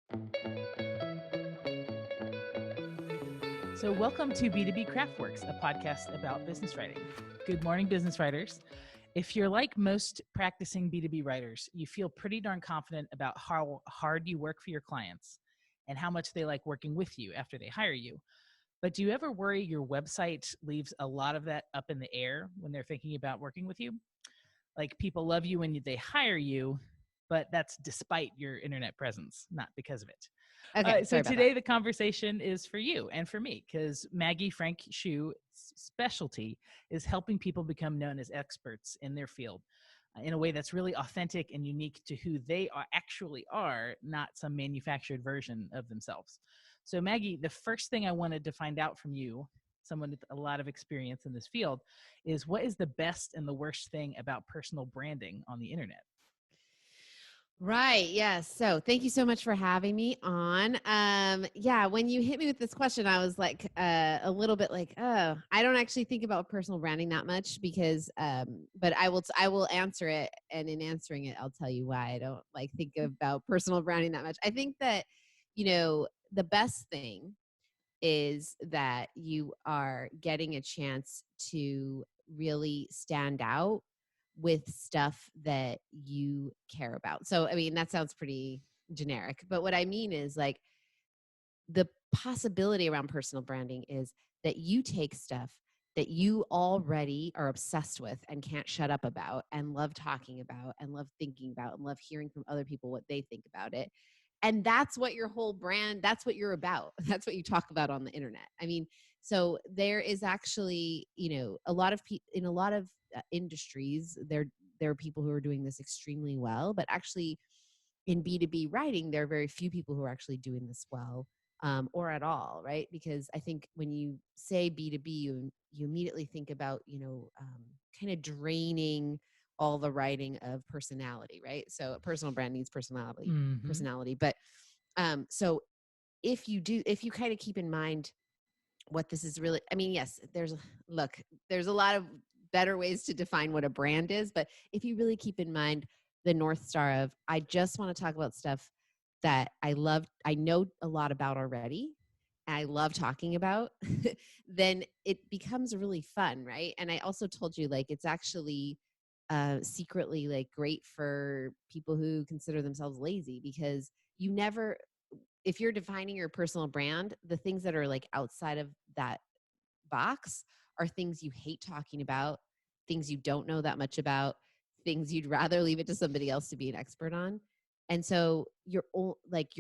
So welcome to B2B Craftworks, a podcast about business writing. Good morning, business writers. If you're like most practicing B2B writers, you feel pretty darn confident about how hard you work for your clients and how much they like working with you after they hire you. But do you ever worry your website leaves a lot of that up in the air when they're thinking about working with you? Like, people love you when they hire you, but that's despite your internet presence, not because of it. Okay, So sorry about today that. the conversation is for you and for me, because Maggie Frank-Hsu's specialty is helping people become known as experts in their field in a way that's really authentic and unique to who they actually are, not some manufactured version of themselves. So Maggie, the first thing I wanted to find out from you, someone with a lot of experience in this field, is what is the best and the worst thing about personal branding on the internet? Right. Yes. So thank you so much for having me on. Yeah, when you hit me with this question, I was like a little bit like, oh, I don't actually think about personal branding that much because, but I will answer it. And in answering it, I'll tell you why I don't like think about personal branding that much. I think that, the best thing is that you are getting a chance to really stand out with stuff that you care about. So, I mean, that sounds pretty generic, but what I mean is like the possibility around personal branding is that you take stuff that you already are obsessed with and can't shut up about and love talking about and love thinking about and love hearing from other people what they think about it. And that's what your whole brand, that's what you're about. That's what you talk about on the internet. I mean, so there is actually, a lot of people in a lot of industries, there are people who are doing this extremely well, but actually in B2B writing, there are very few people who are actually doing this well, or at all, right? Because I think when you say B2B, you immediately think about, kind of draining all the writing of personality, right? So personal brand needs personality. But so if you kind of keep in mind what this is really, I mean, yes, there's a lot of better ways to define what a brand is, but if you really keep in mind the North Star of, I just want to talk about stuff that I know a lot about already, and I love talking about, then it becomes really fun, right? And I also told you, like, it's actually secretly like great for people who consider themselves lazy, because you never, if you're defining your personal brand, the things that are like outside of that box are things you hate talking about, things you don't know that much about, things you'd rather leave it to somebody else to be an expert on. And so your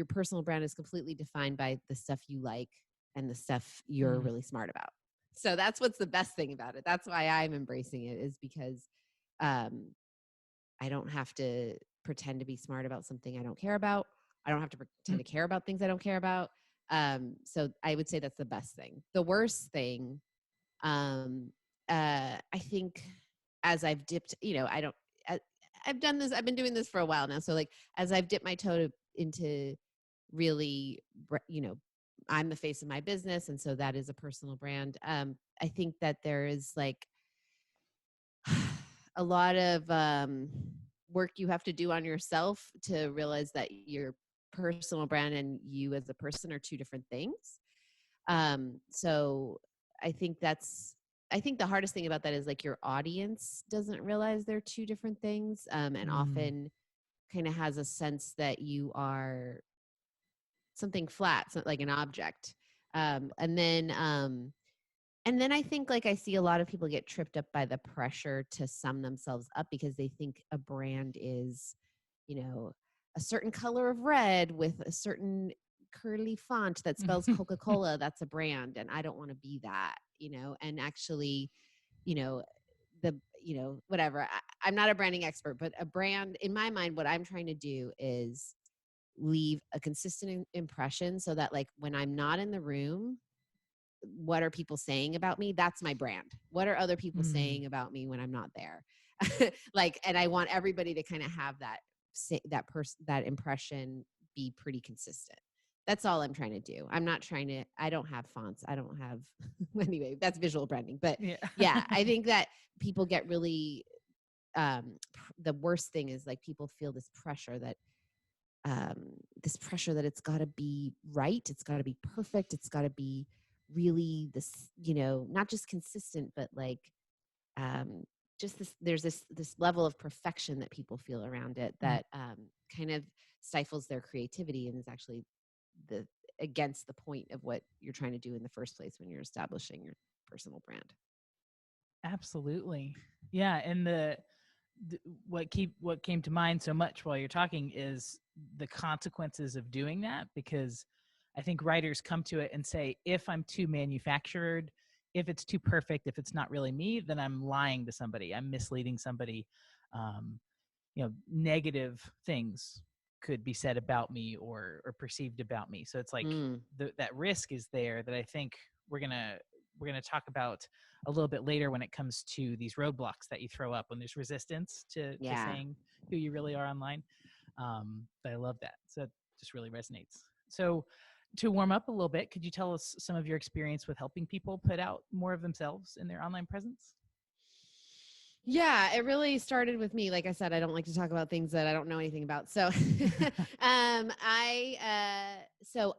personal brand is completely defined by the stuff you like and the stuff you're really smart about. So that's what's the best thing about it. That's why I'm embracing it, is because I don't have to pretend to be smart about something I don't care about. I don't have to pretend to care about things I don't care about. So I would say that's the best thing. The worst thing, I think, as I've dipped, I've done this, I've been doing this for a while now. So like, as I've dipped my toe into really, I'm the face of my business. And so that is a personal brand. I think that there is like a lot of work you have to do on yourself to realize that your personal brand and you as a person are two different things. So I think the hardest thing about that is like your audience doesn't realize they're two different things, and often kind of has a sense that you are something flat, so like an object. And then I think, like, I see a lot of people get tripped up by the pressure to sum themselves up because they think a brand is, a certain color of red with a certain curly font that spells Coca-Cola. That's a brand. And I don't want to be that, and actually, you know, whatever. I'm not a branding expert, but a brand, in my mind, what I'm trying to do is leave a consistent impression so that, like, when I'm not in the room, what are people saying about me? That's my brand. What are other people saying about me when I'm not there? And I want everybody to kind of have that impression be pretty consistent. That's all I'm trying to do. I don't have fonts. I don't have, anyway, that's visual branding. But yeah, I think that people get really, the worst thing is like people feel this pressure that this pressure that it's got to be right, it's got to be perfect, it's got to be really this, not just consistent, but like um, just this. There's this level of perfection that people feel around it that kind of stifles their creativity and is actually the against the point of what you're trying to do in the first place when you're establishing your personal brand. Absolutely. Yeah, and the what came to mind so much while you're talking is the consequences of doing that, because I think writers come to it and say, if I'm too manufactured, if it's too perfect, if it's not really me, then I'm lying to somebody, I'm misleading somebody. um, Negative things could be said about me or perceived about me. So it's like Mm, that risk is there that I think we're gonna we're gonna talk about a little bit later when it comes to these roadblocks that you throw up when there's resistance to yeah. saying who you really are online. But I love that. So it just really resonates. So to warm up a little bit, could you tell us some of your experience with helping people put out more of themselves in their online presence? Yeah, it really started with me. Like I said, I don't like to talk about things that I don't know anything about. So,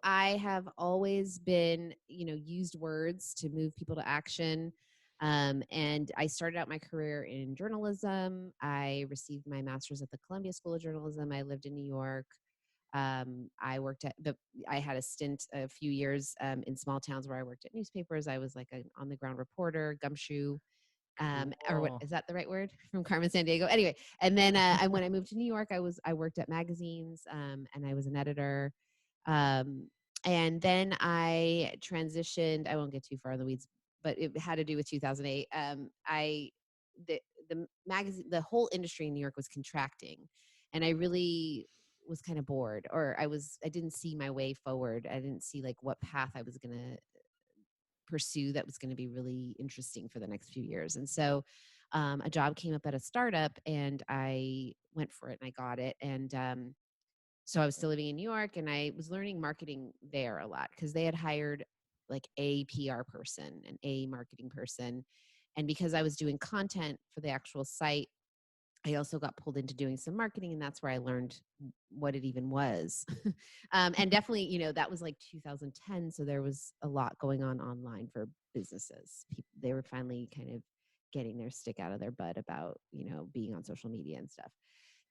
I have always been, used words to move people to action. And I started out my career in journalism. I received my master's at the Columbia School of Journalism. I lived in New York. I had a stint a few years in small towns where I worked at newspapers. I was like an on the ground reporter, gumshoe, or what Cool. is that the right word, from Carmen San Diego? Anyway, and then when I moved to New York, I worked at magazines, and I was an editor. Um, and then I transitioned. I won't get too far in the weeds, but it had to do with 2008. I the magazine, the whole industry in New York was contracting, and I really was kind of bored, or I didn't see my way forward. I didn't see like what path I was gonna pursue that was going to be really interesting for the next few years. And so a job came up at a startup and I went for it and I got it. And so I was still living in New York and I was learning marketing there a lot because they had hired like a PR person and a marketing person. And because I was doing content for the actual site, I also got pulled into doing some marketing, and that's where I learned what it even was. And definitely, that was like 2010, so there was a lot going on online for businesses. They were finally kind of getting their stick out of their butt about, being on social media and stuff.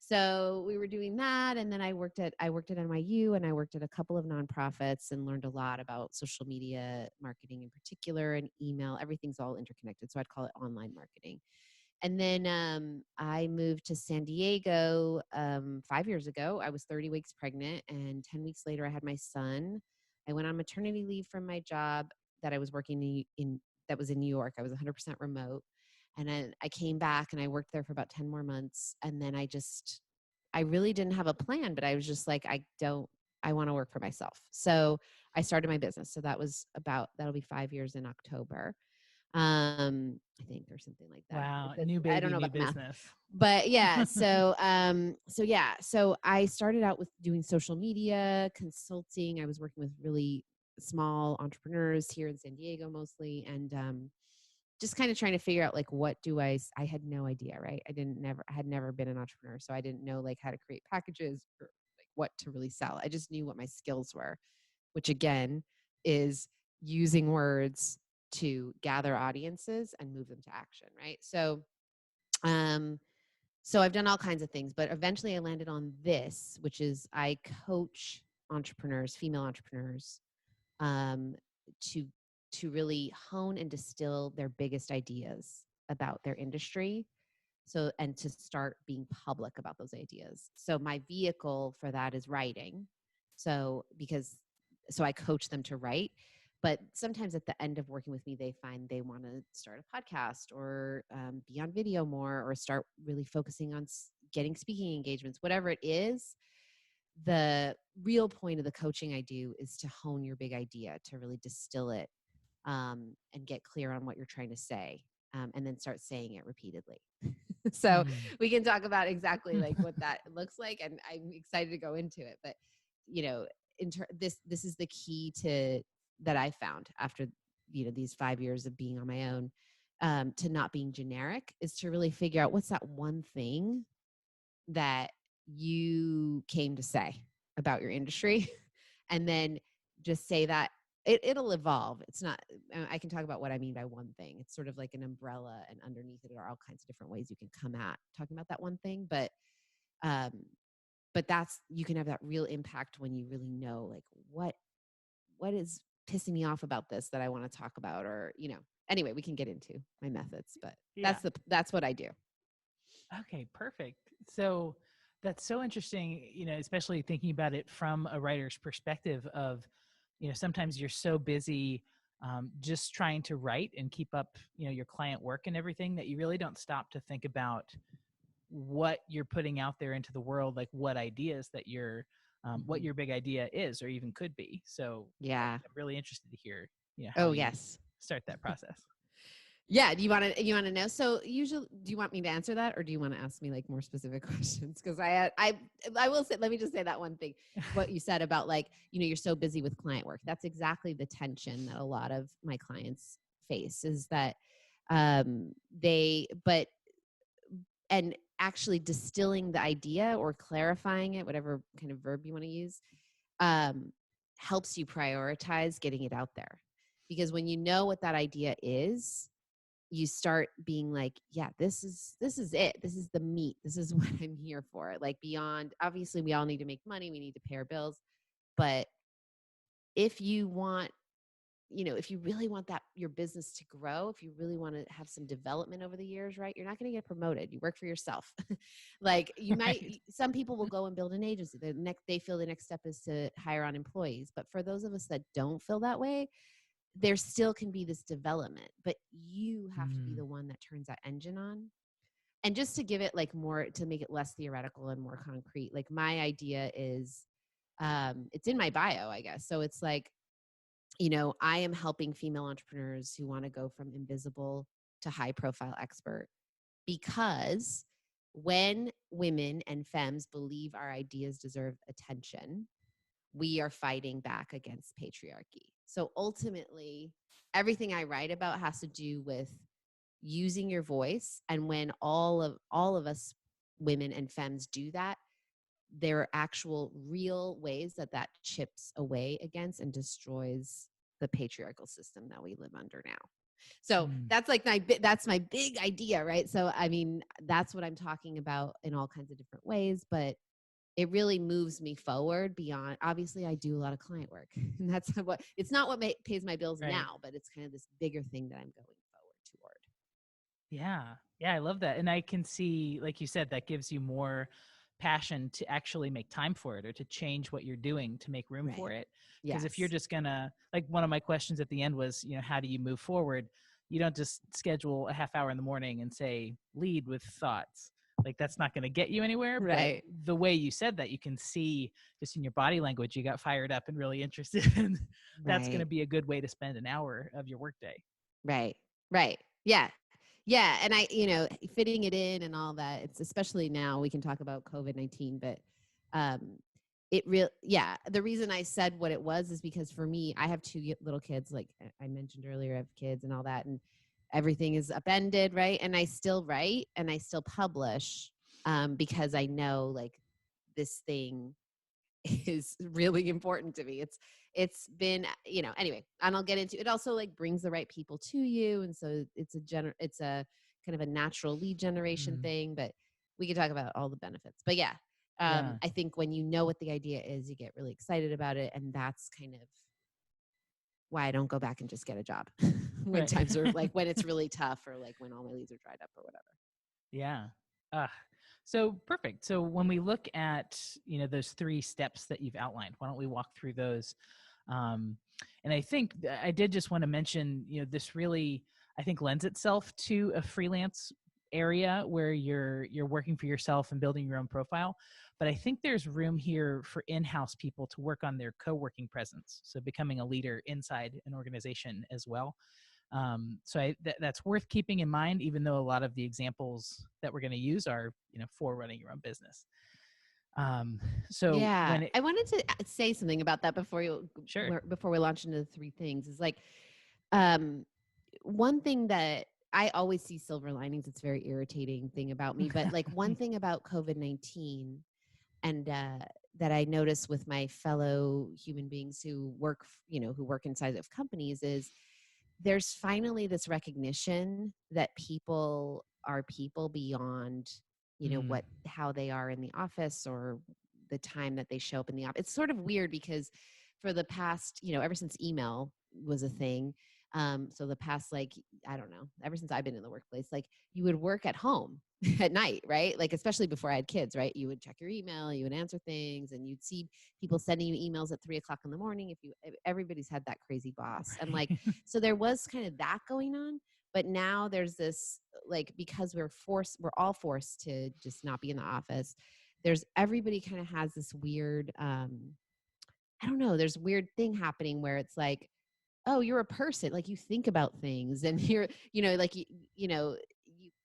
So we were doing that, and then I worked at NYU, and I worked at a couple of nonprofits, and learned a lot about social media marketing in particular, and email. Everything's all interconnected, so I'd call it online marketing. And then I moved to San Diego 5 years ago. I was 30 weeks pregnant, and 10 weeks later, I had my son. I went on maternity leave from my job that I was working in that was in New York. I was 100% remote. And then I came back and I worked there for about 10 more months. And then I really didn't have a plan, but I was just like, I want to work for myself. So I started my business. So that'll be 5 years in October, I think, or something like that. Wow, new I don't baby, know new about the math, business. but yeah. So I started out with doing social media consulting. I was working with really small entrepreneurs here in San Diego mostly, and just kind of trying to figure out like I had no idea, right? I had never been an entrepreneur, so I didn't know like how to create packages or like what to really sell. I just knew what my skills were, which again is using words to gather audiences and move them to action, right? Um, so I've done all kinds of things, but eventually I landed on this, which is I coach entrepreneurs, female entrepreneurs, um, to to really hone and distill their biggest ideas about their industry. So, and to start being public about those ideas. So my vehicle for that is writing. So I coach them to write, but sometimes at the end of working with me, they find they want to start a podcast or be on video more, or start really focusing on getting speaking engagements, whatever it is. The real point of the coaching I do is to hone your big idea, to really distill it, and get clear on what you're trying to say, and then start saying it repeatedly. So Mm. we can talk about exactly like what that looks like, and I'm excited to go into it. But you know, this is the key to that I found after these 5 years of being on my own, to not being generic, is to really figure out what's that one thing that you came to say. about your industry and then just say that it'll evolve. It's not, I can talk about what I mean by one thing. It's sort of like an umbrella, and underneath it are all kinds of different ways you can come at talking about that one thing. Um, but that's, you can have that real impact when you really know, like, what is pissing me off about this that I want to talk about, or, anyway, we can get into my methods, but Yeah. that's what I do. Okay, perfect. So that's so interesting, especially thinking about it from a writer's perspective of, sometimes you're so busy just trying to write and keep up, your client work and everything, that you really don't stop to think about what you're putting out there into the world, like what ideas that what your big idea is or even could be. So Yeah. I'm really interested to hear, how Oh, you yes. start that process. Yeah. Do you want to know? So usually, do you want me to answer that, or do you want to ask me like more specific questions? Because I will say, let me just say that one thing, what you said about like, you're so busy with client work. That's exactly the tension that a lot of my clients face, is that and actually distilling the idea or clarifying it, whatever kind of verb you want to use, helps you prioritize getting it out there. Because when you know what that idea is, you start being like, yeah, this is it. This is the meat. This is what I'm here for. Like, beyond, obviously we all need to make money. We need to pay our bills. But if you want, if you really want that, your business to grow, if you really want to have some development over the years, right? You're not going to get promoted. You work for yourself. Like, you might, Right. some people will go and build an agency. They feel the next step is to hire on employees. But for those of us that don't feel that way, there still can be this development, but you have to be the one that turns that engine on. And just to give it like more, to make it less theoretical and more concrete, like, my idea is, it's in my bio, I guess. So it's like, I am helping female entrepreneurs who want to go from invisible to high profile expert, because when women and femmes believe our ideas deserve attention, we are fighting back against patriarchy. So ultimately, everything I write about has to do with using your voice. And when all of us women and femmes do that, there are actual real ways that chips away against and destroys the patriarchal system that we live under now. So that's like that's my big idea, right? So I mean, that's what I'm talking about in all kinds of different ways, but it really moves me forward beyond. Obviously, I do a lot of client work, and that's what, it's not what pays my bills Right. now, but it's kind of this bigger thing that I'm going forward toward. Yeah. Yeah, I love that. And I can see, like you said, that gives you more passion to actually make time for it or to change what you're doing to make room for Right. it. Because if you're Yes. just gonna, like, one of my questions at the end was, how do you move forward? You don't just schedule a half hour in the morning and say, lead with thoughts. Like, that's not going to get you anywhere. But Right. the way you said that, you can see just in your body language, you got fired up and really interested. And that's going to Right. be a good way to spend an hour of your workday. Right. Right. Yeah. Yeah. And fitting it in and all that, it's, especially now, we can talk about COVID-19, but um, the reason I said what it was is because for me, I have two little kids, like I mentioned earlier, I have kids and all that, and everything is upended, right? And I still write and I still publish, because I know, like, this thing is really important to me. It's been, anyway, and I'll get into it. Also, like, brings the right people to you, and so it's a kind of a natural lead generation thing, but we could talk about all the benefits. But yeah, Yeah. I think when you know what the idea is, you get really excited about it, and that's kind of why I don't go back and just get a job when Right. times are like, when it's really tough, or like when all my leads are dried up or whatever. Yeah. So perfect. So when we look at, those 3 steps that you've outlined, why don't we walk through those? And I think I did just want to mention, this really, I think, lends itself to a freelance area where you're working for yourself and building your own profile. But I think there's room here for in-house people to work on their co-working presence. So becoming a leader inside an organization as well. So that's worth keeping in mind, even though a lot of the examples that we're going to use are, for running your own business. So Yeah, when it, I wanted to say something about that sure. before we launch into the 3 things. Is like, um, one thing that I always see silver linings. It's a very irritating thing about me, but like, one thing about COVID-19 and that I notice with my fellow human beings who work, who work inside of companies is there's finally this recognition that people are people beyond, Mm. how they are in the office or the time that they show up in the office. It's sort of weird because for the past, ever since email was a thing, so the past, like, I don't know, ever since I've been in the workplace, like you would work at home at night, right? Like, especially before I had kids, right? You would check your email, you would answer things, and you'd see people sending you emails at 3 o'clock in the morning. Everybody's had that crazy boss. And like, Right. so there was kind of that going on. But now there's this, like, because we're all forced to just not be in the office. Everybody kind of has this weird, I don't know, there's weird thing happening where it's like, oh, you're a person, like you think about things and you're, like you know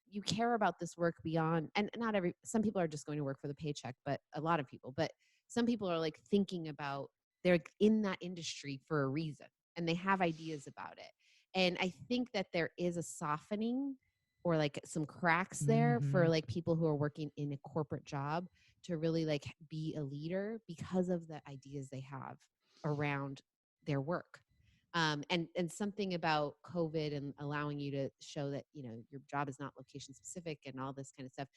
you care about this work beyond, and not some people are just going to work for the paycheck, but a lot of people, but some people are like thinking about, they're in that industry for a reason and they have ideas about it. And I think that there is a softening or like some cracks there for Hmm. like people who are working in a corporate job to really like be a leader because of the ideas they have around their work. And something about COVID and allowing you to show that, your job is not location specific and all this kind of stuff,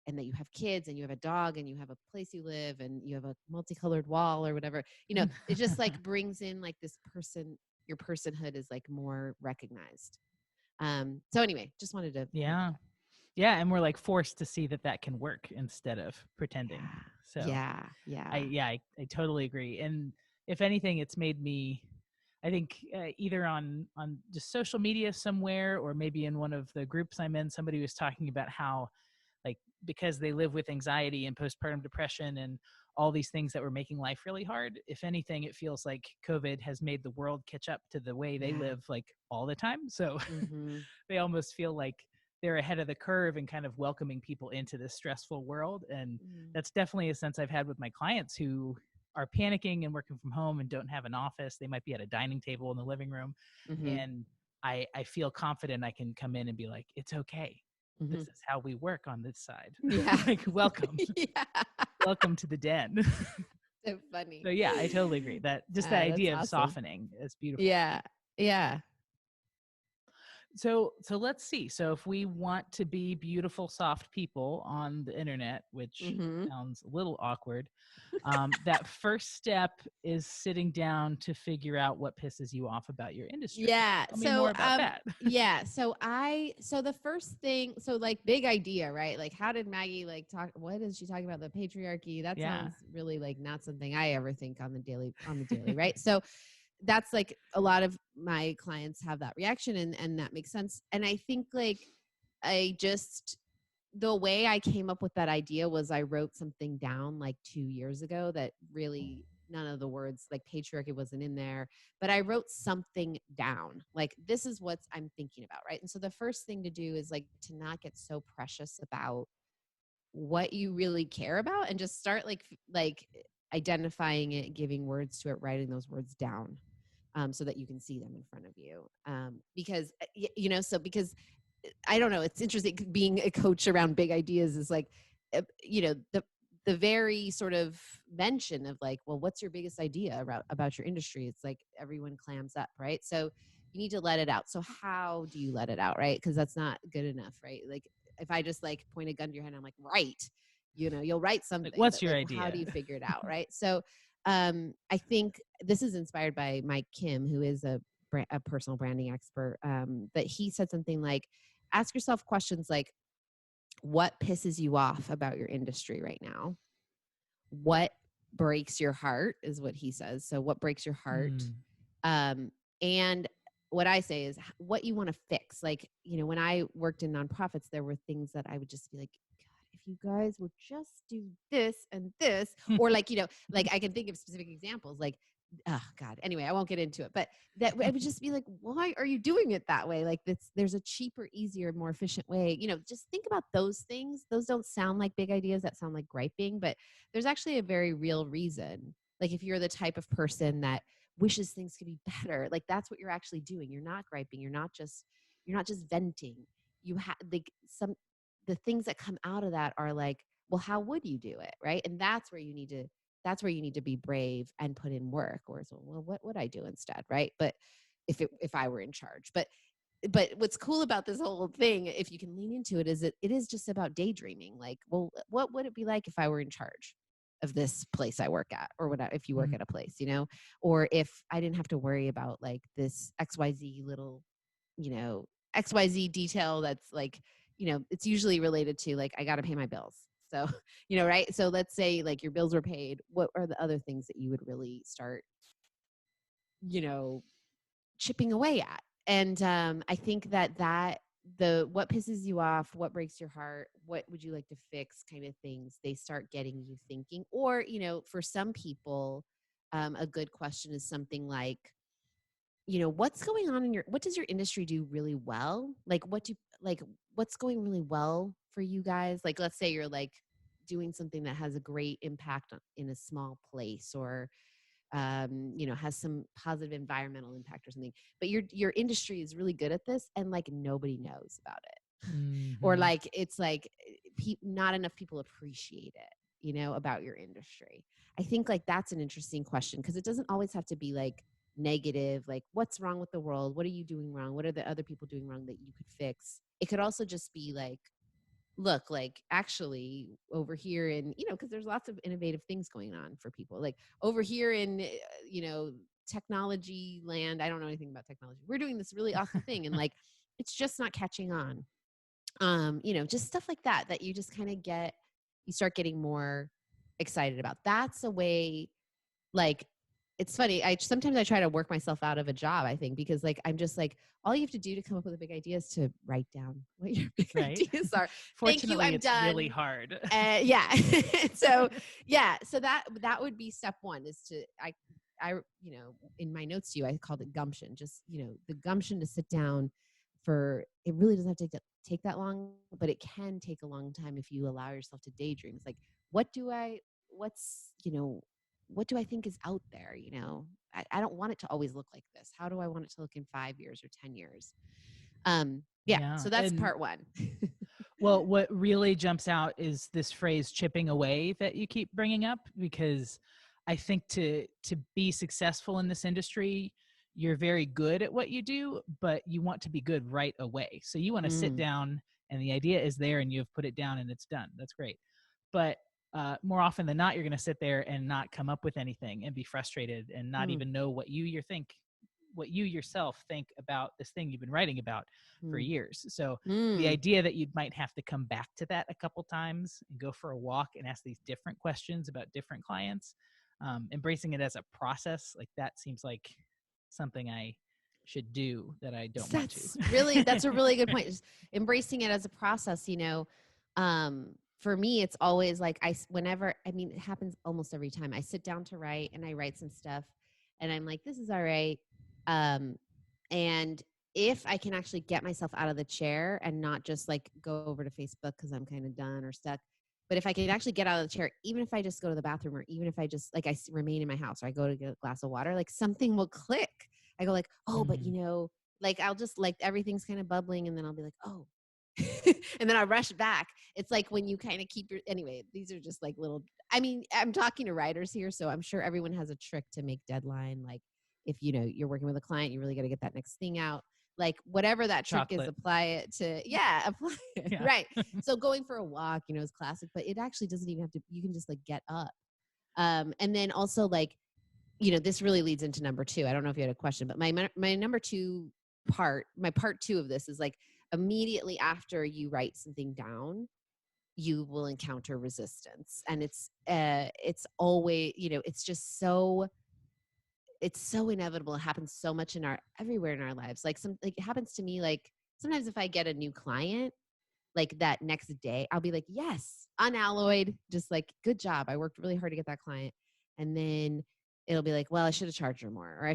and that you have kids and you have a dog and you have a place you live and you have a multicolored wall or whatever, it just like brings in like this person, your personhood is like more recognized. So anyway, just wanted to point that Yeah. out. Yeah. And we're like forced to see that that can work instead of pretending. So Yeah. Yeah. Yeah. I totally agree. And if anything, it's made me, I think either on just social media somewhere or maybe in one of the groups I'm in, somebody was talking about how, like, because they live with anxiety and postpartum depression and all these things that were making life really hard, if anything, it feels like COVID has made the world catch up to the way they Yeah. live like all the time. So Mm-hmm. they almost feel like they're ahead of the curve and kind of welcoming people into this stressful world. And that's definitely a sense I've had with my clients who are panicking and working from home and don't have an office. They might be at a dining table in the living room. Mm-hmm. And I feel confident I can come in and be like, it's okay. Mm-hmm. This is how we work on this side. Yeah. Like, welcome. Yeah. Welcome to the den. So funny. So yeah, I totally agree that just that That's idea of awesome. softening is beautiful. Yeah. Yeah. So let's see. So if we want to be beautiful, soft people on the internet, which Mm-hmm. sounds a little awkward, that first step is sitting down to figure out what pisses you off about your industry. Yeah. Tell me more So, about that. yeah. So the first thing, so like big idea, right? Like, how did Maggie like talk? What is she talking about? The patriarchy? That Yeah. sounds really like not something I ever think on the daily, right? So that's like a lot of my clients have that reaction, and that makes sense. And I think like I just the way I came up with that idea was I wrote something down like 2 years ago that really none of the words like patriarchy wasn't in there, but I wrote something down. Like, this is what I'm thinking about, right? And so the first thing to do is like to not get so precious about what you really care about and just start like identifying it, giving words to it, writing those words down, so that you can see them in front of you. Because because I don't know, it's interesting being a coach around big ideas is like, the very sort of mention of like, well, what's your biggest idea about your industry? It's like everyone clams up, right? So you need to let it out. So how do you let it out, right? Because that's not good enough, right? Like, if I just like point a gun to your head, I'm like, right, you'll write Like, something, what's but your like, how idea? do you figure it out, right? So I think this is inspired by Mike Kim, who is a personal branding expert. But he said something like, ask yourself questions like, what pisses you off about your industry right now? What breaks your heart is what he says. So what breaks your heart? Mm. And what I say is what you want to fix. Like, when I worked in nonprofits, there were things that I would just be like, God, if you guys would just do this and this, or like, like I can think of specific examples, like, oh God, anyway, I won't get into it, but that I would just be like, why are you doing it that way? Like, there's a cheaper, easier, more efficient way. Just think about those things. Those don't sound like big ideas, that sound like griping, but there's actually a very real reason. Like, if you're the type of person that wishes things could be better, like, that's what you're actually doing. You're not griping. You're not just venting. You have like the things that come out of that are like, well, how would you do it? Right. And that's where you need to that's where you need to be brave and put in work. Or so, well, what would I do instead? Right. But if I were in charge, but what's cool about this whole thing, if you can lean into it, is it is just about daydreaming. Like, well, what would it be like if I were in charge of this place I work at, or if you work at a place, or if I didn't have to worry about like this XYZ little, XYZ detail that's like, it's usually related to like, I got to pay my bills. So, right. So let's say like your bills were paid. What are the other things that you would really start, chipping away at? And I think that what pisses you off, what breaks your heart, what would you like to fix kind of things, they start getting you thinking. Or, for some people, a good question is something like, what's going on what does your industry do really well? Like, what's going really well for you guys? Like, let's say you're like doing something that has a great impact in a small place, or has some positive environmental impact or something, but your industry is really good at this and like nobody knows about it. Or like, it's like not enough people appreciate it, about your industry. I think like that's an interesting question, because it doesn't always have to be like negative, like what's wrong with the world? What are you doing wrong? What are the other people doing wrong that you could fix? It could also just be like, look, like actually over here in, because there's lots of innovative things going on for people. Like over here in, technology land, I don't know anything about technology. We're doing this really awesome thing. And like, it's just not catching on. Just stuff like that you just kind of you start getting more excited about. That's a way, like, it's funny. Sometimes I try to work myself out of a job, I think, because like, I'm just like, all you have to do to come up with a big idea is to write down what your big ideas are. Thank you. I'm it's done. Really hard. Yeah. So that would be step one, is to, I, in my notes to you, I called it gumption. Just, the gumption to sit down it really doesn't have to take that long, but it can take a long time if you allow yourself to daydream. It's like, what do I think is out there? I don't want it to always look like this. How do I want it to look in 5 years or 10 years? So that's part one. Well, what really jumps out is this phrase chipping away that you keep bringing up, because I think to be successful in this industry, you're very good at what you do, but you want to be good right away. So you want to sit down and the idea is there and you've put it down and it's done. That's great. But more often than not, you're going to sit there and not come up with anything and be frustrated and not even know what you yourself think about this thing you've been writing about for years. So the idea that you might have to come back to that a couple times and go for a walk and ask these different questions about different clients, embracing it as a process, like that seems like something I should do that I don't want to. That's a really good point. Just embracing it as a process, for me, it's always like it happens almost every time I sit down to write, and I write some stuff and I'm like, this is all right. And if I can actually get myself out of the chair and not just like go over to Facebook because I'm kind of done or stuck, but if I can actually get out of the chair, even if I just go to the bathroom, or even if I just like remain in my house, or I go to get a glass of water, like something will click. I go like, oh, but like I'll just like everything's kind of bubbling, and then I'll be like, oh, and then I rush back. It's like when you kind of anyway, these are just like little, I'm talking to writers here, so I'm sure everyone has a trick to make deadline. Like if, you're working with a client, you really got to get that next thing out. Like whatever that trick is, apply it to, apply it. Yeah. Right. So going for a walk, is classic, but it actually doesn't even have to, you can just like get up. And then also like, this really leads into number two. I don't know if you had a question, but my number two my part two of this is like, immediately after you write something down, you will encounter resistance. And it's always, it's just it's so inevitable. It happens so much everywhere in our lives. Like it happens to me, like sometimes if I get a new client, like that next day, I'll be like, yes, unalloyed, just like, good job. I worked really hard to get that client. And then it'll be like, well, I should have charged her more, or I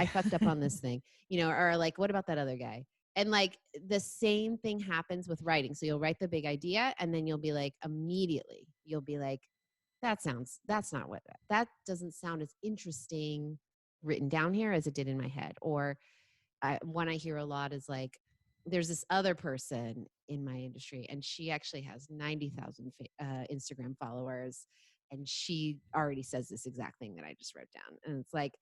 fucked up on this thing, or like, what about that other guy? And like the same thing happens with writing. So you'll write the big idea, and then you'll be like, immediately, you'll be like, that doesn't sound as interesting written down here as it did in my head. Or one I hear a lot is like, there's this other person in my industry, and she actually has 90,000 Instagram followers. And she already says this exact thing that I just wrote down. And it's like,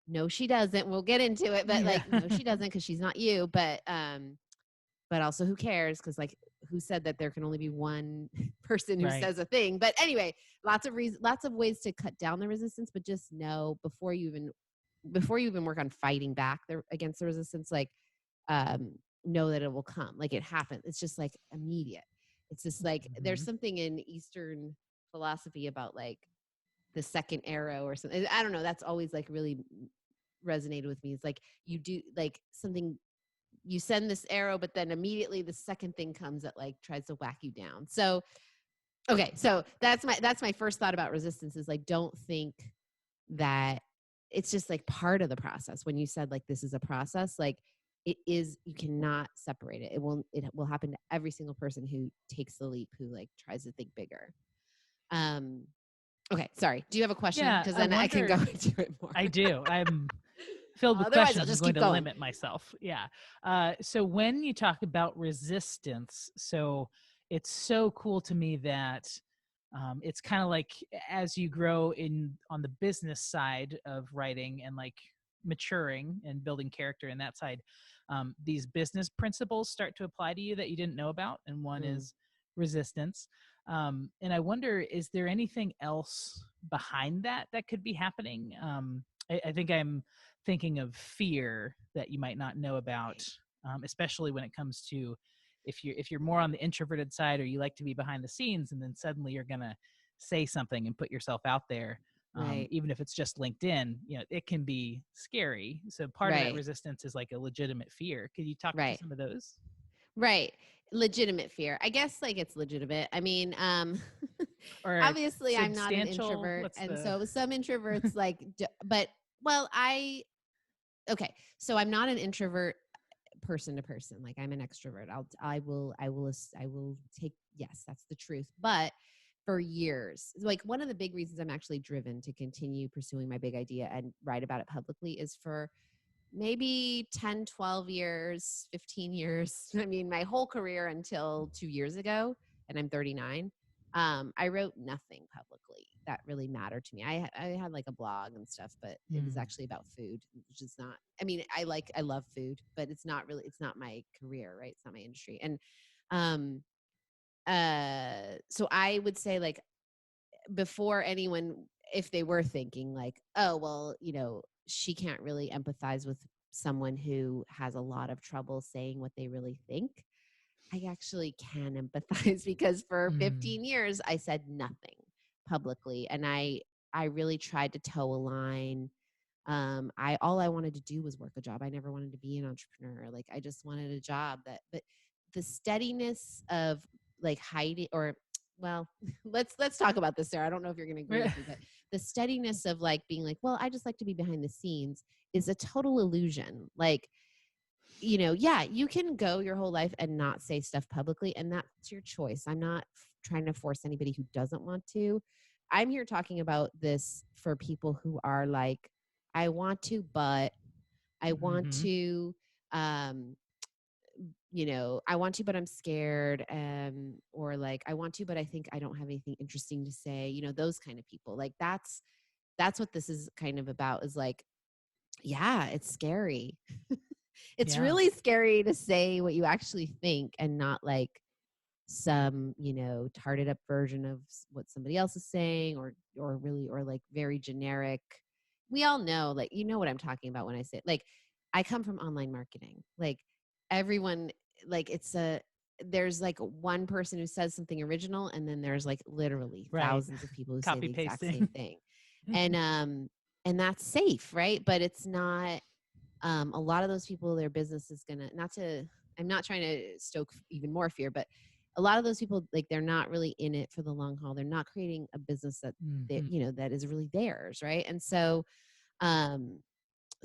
no, she doesn't. We'll get into it, but Yeah. like, no, she doesn't, because she's not you. But also, who cares? Because like, who said that there can only be one person who Right. says a thing? But anyway, lots of ways to cut down the resistance, but just know before you even work on fighting back against the resistance, like, know that it will come. Like, it happens. It's just like immediate. It's just like, there's something in Eastern philosophy about like the second arrow or something. I don't know. That's always like really resonated with me. It's like you do like something, you send this arrow, but then immediately the second thing comes that like tries to whack you down. So, okay. So that's my first thought about resistance is like, don't think that it's just like part of the process. When you said like, this is a process, like it is, you cannot separate it. It will happen to every single person who takes the leap, who like tries to think bigger. Okay. Sorry. Do you have a question? Yeah, Because I then I can go wonder. into it more. I do. I'm filled with Otherwise, questions. I'll just I'm going keep to going. limit myself. Yeah. So when you talk about resistance, so it's so cool to me that it's kind of like as you grow on the business side of writing and like maturing and building character in that side, these business principles start to apply to you that you didn't know about. And one is resistance. And I wonder, is there anything else behind that that could be happening? I think I'm thinking of fear that you might not know about, especially when it comes to if you're more on the introverted side or you like to be behind the scenes, and then suddenly you're gonna say something and put yourself out there, Right. even if it's just LinkedIn, it can be scary. So part of that Right. resistance is like a legitimate fear. Could you talk to Right. some of those? Right. Legitimate fear. I guess like it's legitimate. I mean, Or obviously I'm not an substantial? introvert. What's And the so some introverts like, but well, okay. So I'm not an introvert person to person. Like I'm an extrovert. I will take, yes, that's the truth. But for years, like one of the big reasons I'm actually driven to continue pursuing my big idea and write about it publicly is for maybe 10, 12 years, 15 years. I mean, my whole career until 2 years ago, and I'm 39. I wrote nothing publicly that really mattered to me. I had like a blog and stuff, but it was actually about food, which is not, I mean, I love food, but it's not my career, right? It's not my industry. And, so I would say like before anyone, if they were thinking like, oh, well, she can't really empathize with someone who has a lot of trouble saying what they really think. I actually can empathize because for 15 years I said nothing publicly, and I really tried to toe a line. All I wanted to do was work a job. I never wanted to be an entrepreneur. Like I just wanted a job but the steadiness of like hiding, or well, let's talk about this, Sarah. I don't know if you're going to agree with me, but the steadiness of like being like, well, I just like to be behind the scenes is a total illusion. Like, yeah, you can go your whole life and not say stuff publicly, and that's your choice. I'm not trying to force anybody who doesn't want to. I'm here talking about this for people who are like, I want to, but I want to, I want to, but I'm scared. Or like, I want to, but I think I don't have anything interesting to say, those kind of people. Like that's what this is kind of about, is like, yeah, it's scary. It's really scary to say what you actually think and not like some, tarted up version of what somebody else is saying, or like very generic. We all know, like, what I'm talking about when I say, like, I come from online marketing. Like everyone, like there's like one person who says something original, and then there's like literally thousands of people who say the exact same thing. And that's safe, right? But it's not. A lot of those people, their business is gonna, I'm not trying to stoke even more fear, but a lot of those people, like, they're not really in it for the long haul. They're not creating a business that that is really theirs, right? And so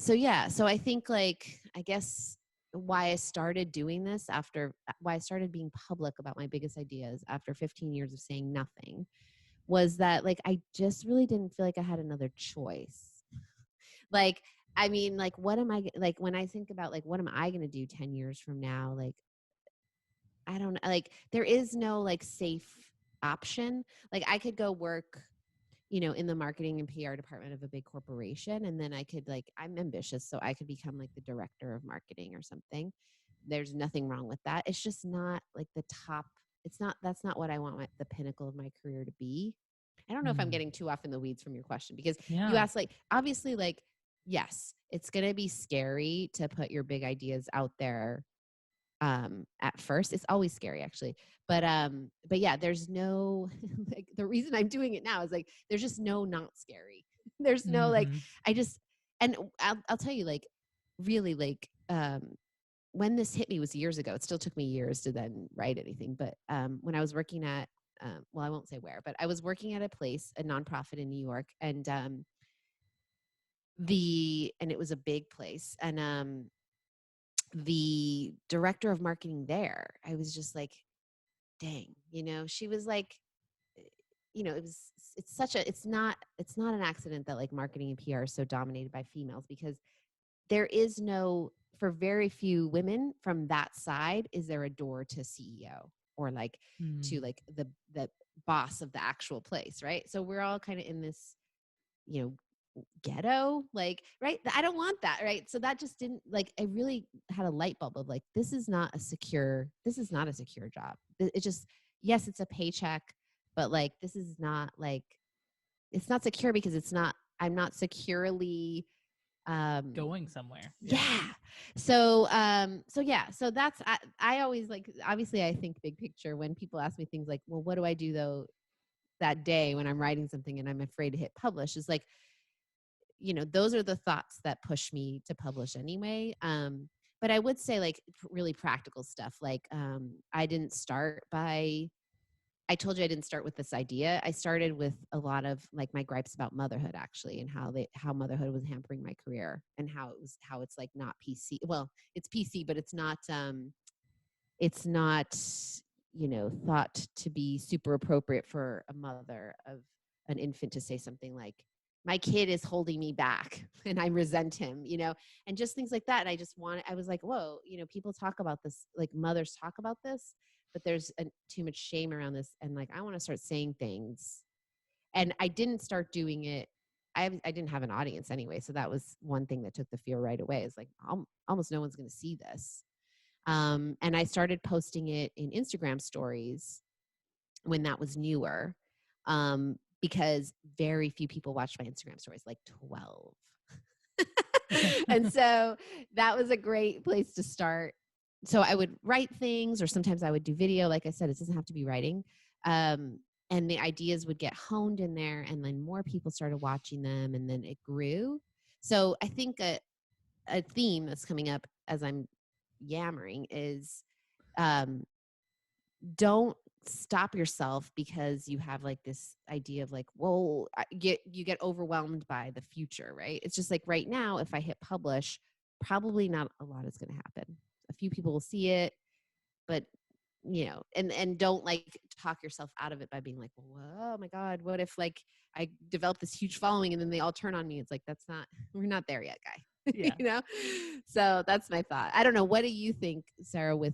yeah, so I think, like, I guess why I started doing this, why I started being public about my biggest ideas after 15 years of saying nothing, was that, like, I just really didn't feel like I had another choice. Like, I mean, like, what am I, like, when I think about, like, what am I going to do 10 years from now? Like, I don't, like, there is no, like, safe option. Like, I could go work in the marketing and PR department of a big corporation. And then I could I'm ambitious, so I could become like the director of marketing or something. There's nothing wrong with that. It's just not like the top. That's not what I want the pinnacle of my career to be. I don't know if I'm Mm. getting too off in the weeds from your question, because you Yeah. asked, obviously, yes, it's going to be scary to put your big ideas out there. At first, it's always scary, actually. But yeah, there's no the reason I'm doing it now is there's just no not scary. There's no Mm-hmm. I just and I'll tell you, really, when this hit me was years ago. It still took me years to then write anything. But when I was working at, well, I won't say where, but I was working at a place, a nonprofit in New York, and it was a big place, and the director of marketing there, I was just like, dang, she was like, it's not an accident that marketing and PR are so dominated by females, because there is no, for very few women from that side, is there a door to CEO, or to Mm. the boss of the actual place, right? So we're all kind of in this, you know, ghetto, right? I don't want that, right? So that just didn't, I really had a light bulb of this is not a secure job. It just, yes, it's a paycheck, but this is not it's not secure, because I'm not securely, Going somewhere. Yeah. yeah. So that's, I always, obviously, I think big picture when people ask me things like, well, what do I do though that day when I'm writing something and I'm afraid to hit publish? Is those are the thoughts that push me to publish anyway. But I would say, really practical stuff. I didn't start by, I told you I didn't start with this idea. I started with a lot of my gripes about motherhood, actually, and how motherhood was hampering my career, and how it's not PC. Well, it's PC, but it's not, thought to be super appropriate for a mother of an infant to say something like, my kid is holding me back and I resent him, and just things like that. And I was like, whoa, people talk about this, mothers talk about this, but there's too much shame around this. And I want to start saying things. And I didn't start doing it. I didn't have an audience anyway. So that was one thing that took the fear right away, is almost no one's going to see this. And I started posting it in Instagram stories when that was newer, because very few people watched my Instagram stories, 12. And so that was a great place to start. So I would write things, or sometimes I would do video. Like I said, it doesn't have to be writing. And the ideas would get honed in there, and then more people started watching them, and then it grew. So I think a theme that's coming up as I'm yammering is, don't stop yourself because you have this idea of whoa, you get overwhelmed by the future, right? It's just right now, if I hit publish, probably not a lot is going to happen. A few people will see it, but and don't talk yourself out of it by being oh my God, what if I develop this huge following and then they all turn on me? It's that's not, we're not there yet, guy. Yeah. So that's my thought. I don't know, what do you think, Sarah, with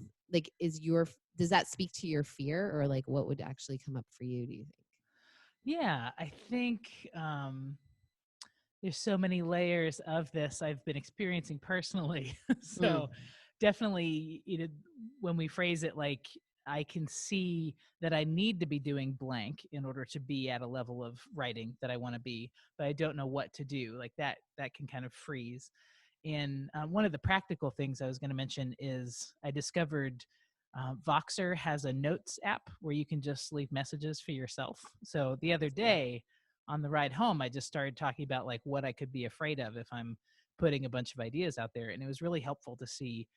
does that speak to your fear, or what would actually come up for you, do you think? Yeah. I think there's so many layers of this I've been experiencing personally. So definitely, when we phrase it I can see that I need to be doing blank in order to be at a level of writing that I want to be, but I don't know what to do. That can kind of freeze. And one of the practical things I was going to mention is I discovered Voxer has a notes app where you can just leave messages for yourself. So the other day on the ride home, I just started talking about what I could be afraid of if I'm putting a bunch of ideas out there. And it was really helpful to see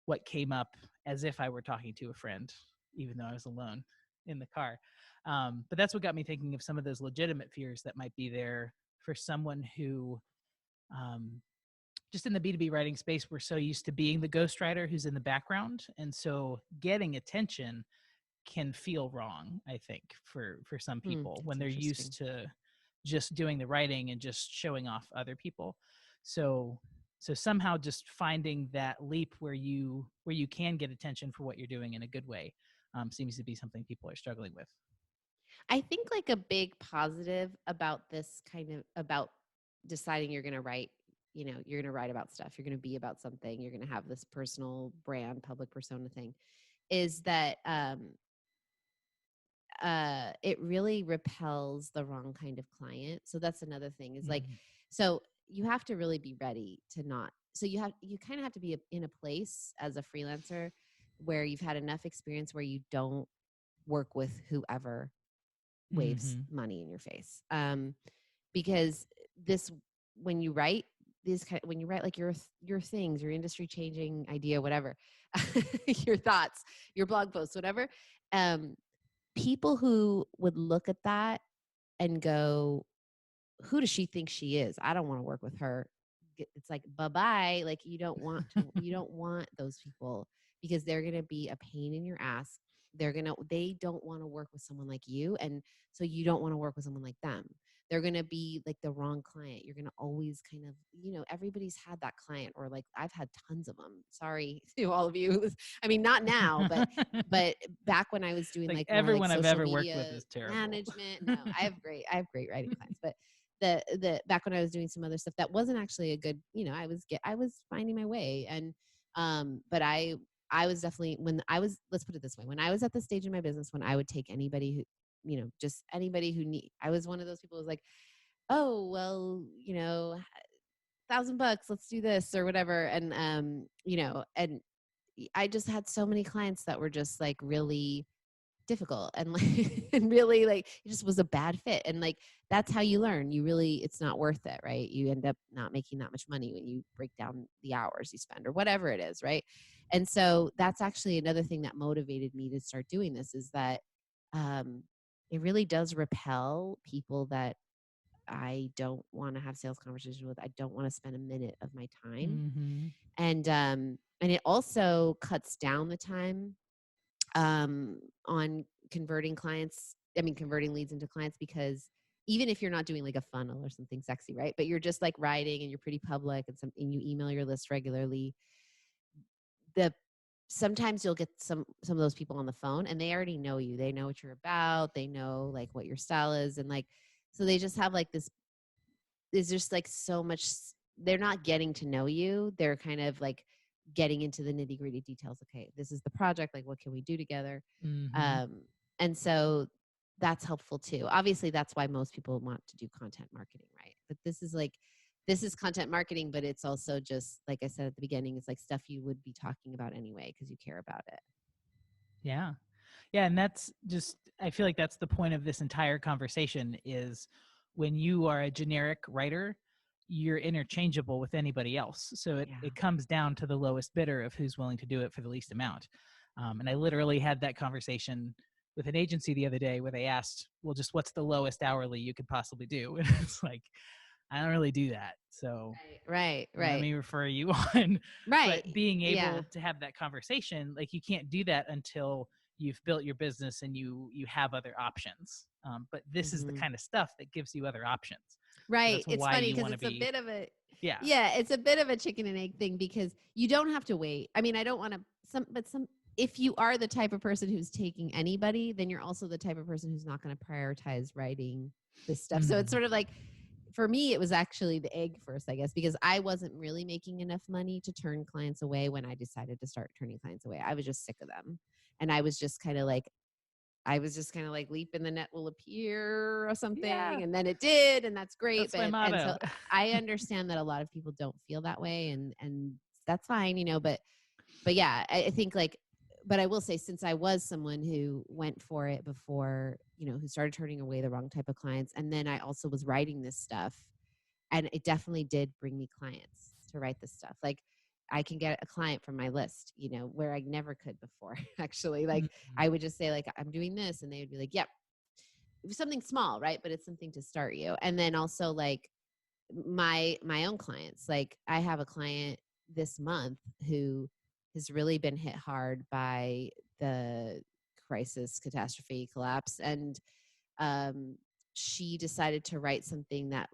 what came up as if I were talking to a friend, even though I was alone in the car. But that's what got me thinking of some of those legitimate fears that might be there for someone who, just in the B2B writing space, we're so used to being the ghostwriter who's in the background. And so getting attention can feel wrong, I think, for some people when they're used to just doing the writing and just showing off other people. So somehow just finding that leap where you can get attention for what you're doing in a good way seems to be something people are struggling with. I think like a big positive about this kind of about deciding you're going to write, you're going to write about stuff, you're going to be about something, you're going to have this personal brand, public persona thing, is that it really repels the wrong kind of client. So that's another thing is like, so you have to really be ready to not, so you kind of have to be in a place as a freelancer where you've had enough experience where you don't work with whoever waves money in your face. Because this, when you write when you write like your things, your industry changing idea, whatever, your thoughts, your blog posts, whatever, people who would look at that and go, who does she think she is? I don't want to work with her. It's like, bye-bye. Like you don't want those people because they're going to be a pain in your ass. They don't want to work with someone like you. And so you don't want to work with someone like them. They're going to be like the wrong client. You're going to always kind of, everybody's had that client, or like I've had tons of them. Sorry to all of you. I mean, not now, but back when I was doing like everyone more like I've social ever worked media with is terrible. management. No, I have great writing clients, but the back when I was doing some other stuff that wasn't actually a good, I was finding my way. And but I was definitely, let's put it this way, when I was at the stage in my business when I would take anybody who, just anybody who I was one of those people who was like, oh well, $1,000, let's do this or whatever. And and I just had so many clients that were just like really difficult and like and really like it just was a bad fit. And like that's how you learn. It's not worth it, right? You end up not making that much money when you break down the hours you spend or whatever it is, right? And so that's actually another thing that motivated me to start doing this, is that it really does repel people that I don't want to have sales conversations with. I don't want to spend a minute of my time. And it also cuts down the time on converting leads into clients, because even if you're not doing like a funnel or something sexy, right? But you're just like writing and you're pretty public and you email your list regularly, sometimes you'll get some of those people on the phone and they already know you. They know what you're about. They know like what your style is. And like, so they just have like this, there's just like so much, they're not getting to know you. They're kind of like getting into the nitty gritty details. Okay, this is the project. Like, what can we do together? And so that's helpful too. Obviously, that's why most people want to do content marketing, right? But this is content marketing, but it's also just, like I said at the beginning, it's like stuff you would be talking about anyway because you care about it. Yeah. Yeah. And that's just, I feel like that's the point of this entire conversation is when you are a generic writer, you're interchangeable with anybody else. So it comes down to the lowest bidder of who's willing to do it for the least amount. And I literally had that conversation with an agency the other day where they asked, well, just what's the lowest hourly you could possibly do? And it's like, I don't really do that. So right. Let me refer you on. Right. But being able to have that conversation, like you can't do that until you've built your business and you have other options. But this is the kind of stuff that gives you other options. Right. It's funny because it's a bit of a, it's a bit of a chicken and egg thing, because you don't have to wait. I mean, I don't want to, if you are the type of person who's taking anybody, then you're also the type of person who's not going to prioritize writing this stuff. So it's sort of like, for me, it was actually the egg first, I guess, because I wasn't really making enough money to turn clients away when I decided to start turning clients away. I was just sick of them. And I was just kind of like, leap in the net will appear or something. Yeah. And then it did. And that's great. That's my motto. And so I understand that a lot of people don't feel that way, and that's fine, but yeah, I think like, but I will say, since I was someone who went for it before, who started turning away the wrong type of clients, and then I also was writing this stuff, and it definitely did bring me clients to write this stuff. Like, I can get a client from my list, where I never could before, actually. Like, I would just say, like, I'm doing this, and they would be like, yep. It was something small, right? But it's something to start you. And then also, like, my own clients. Like, I have a client this month who has really been hit hard by the crisis, catastrophe, collapse. And she decided to write something that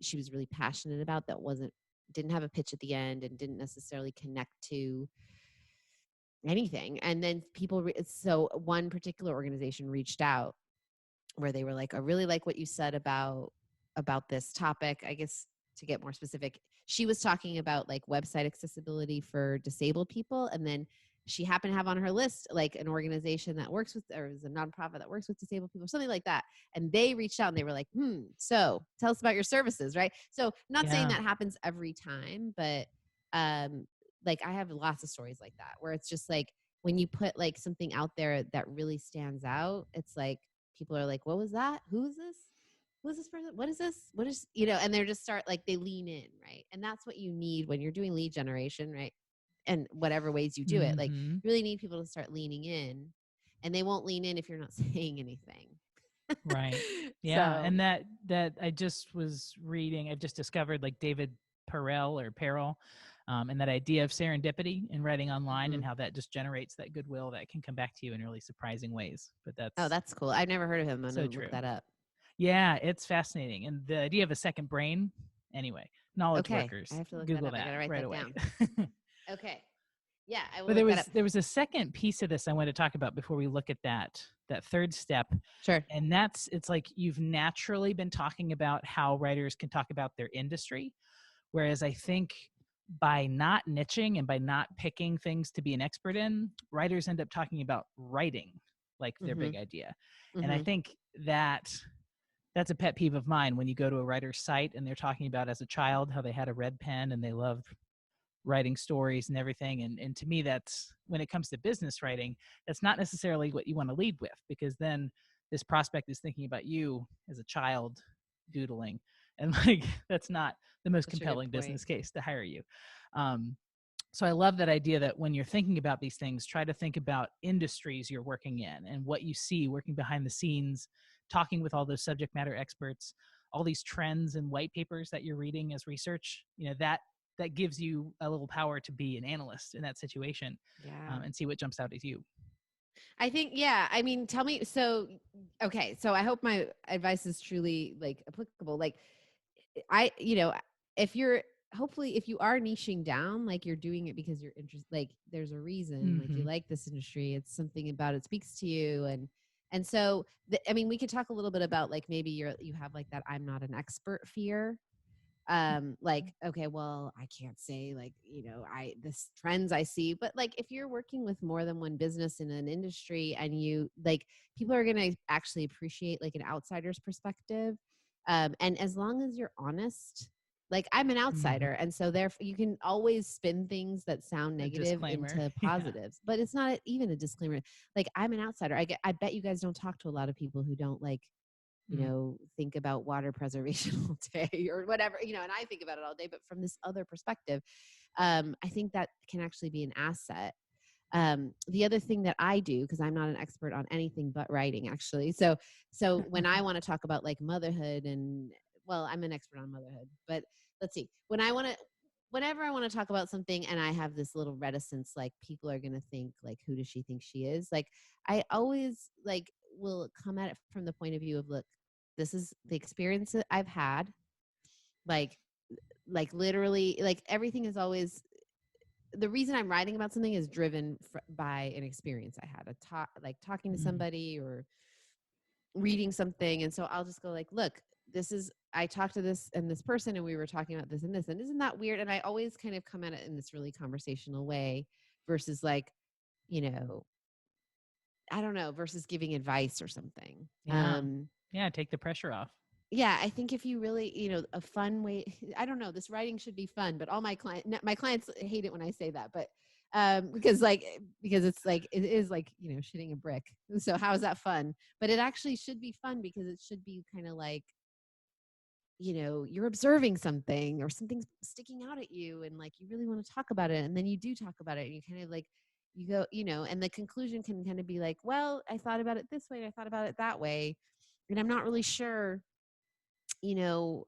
she was really passionate about, that didn't have a pitch at the end and didn't necessarily connect to anything. And then so one particular organization reached out where they were like, I really like what you said about this topic. I guess to get more specific, she was talking about like website accessibility for disabled people. And then she happened to have on her list like an organization that works with, or is a nonprofit that works with disabled people, or something like that. And they reached out and they were like, so tell us about your services, right? So not saying Yeah. that happens every time, but like I have lots of stories like that where it's just like when you put like something out there that really stands out, it's like people are like, what was that? Who is this? Who's this person? What is this? What is, and they're just start like they lean in, right? And that's what you need when you're doing lead generation, right? And whatever ways you do it, like Mm-hmm. you really need people to start leaning in, and they won't lean in if you're not saying anything. Right. Yeah. So, And that I just was reading, I've just discovered like David Perel, and that idea of serendipity in writing online and mhm. how that just generates that goodwill that can come back to you in really surprising ways. But Oh, that's that's cool. I've never heard of him. I'm so gonna look true. that up. Yeah, it's fascinating. And the idea of a second brain, anyway, knowledge Okay, I workers, have to look that Google up. I that gotta write right that away. down. Okay, yeah, I will But look that up. there was a second piece of this I want to talk about before we look at that third step. Sure. And it's like you've naturally been talking about how writers can talk about their industry. Whereas I think by not niching and by not picking things to be an expert in, writers end up talking about writing like their Mm-hmm. big idea. And I Mm-hmm. think that's a pet peeve of mine when you go to a writer's site and they're talking about as a child how they had a red pen and they loved writing stories and everything. And to me, that's when it comes to business writing, that's not necessarily what you want to lead with, because then this prospect is thinking about you as a child doodling. And like, that's not the most Such a good compelling point. business case to hire you. Um, so I love that idea that when you're thinking about these things, try to think about industries you're working in and what you see working behind the scenes, talking with all those subject matter experts, all these trends and white papers that you're reading as research. That gives you a little power to be an analyst in that situation, Yeah. and see what jumps out at you. I think, yeah. I mean, tell me. So, okay. So I hope my advice is truly like applicable. Like, if you're, hopefully, if you are niching down, like you're doing it because you're interested, like there's a reason, like you Mm-hmm. like this industry, it's something about it speaks to you. And so, I mean, we could talk a little bit about like maybe you have like that I'm not an expert fear, like, okay, well, I can't say like, I this trends I see, but like if you're working with more than one business in an industry, and you like, people are going to actually appreciate like an outsider's perspective, and as long as you're honest, like I'm an Mm-hmm. outsider, and so therefore you can always spin things that sound A negative disclaimer. into Yeah. positives, but it's not even a disclaimer. Like, I'm an outsider. I bet you guys don't talk to a lot of people who don't like, Mm. think about water preservation all day or whatever, and I think about it all day, but from this other perspective, I think that can actually be an asset. The other thing that I do, because I'm not an expert on anything but writing, actually. So when I want to talk about like motherhood, and well, I'm an expert on motherhood, but let's see, whenever I want to talk about something and I have this little reticence, like people are going to think like, who does she think she is? Like, I always like will come at it from the point of view of, look, this is the experience that I've had. Like, literally, like everything is always, the reason I'm writing about something is driven by an experience I had, like talking to Mm-hmm. somebody or reading something. And so I'll just go like, look, I talked to this person, and we were talking about this and this, and isn't that weird? And I always kind of come at it in this really conversational way versus like, you know, I don't know, versus giving advice or something. Yeah. Yeah. Take the pressure off. Yeah, I think if you really, a fun way, I don't know, this writing should be fun, but all my clients hate it when I say that, but because it's like, it is like, shitting a brick. So how is that fun? But it actually should be fun, because it should be kind of like, you're observing something or something's sticking out at you, and like you really want to talk about it, and then you do talk about it, and you kind of like, you go, and the conclusion can kind of be like, well, I thought about it this way, I thought about it that way, and I'm not really sure,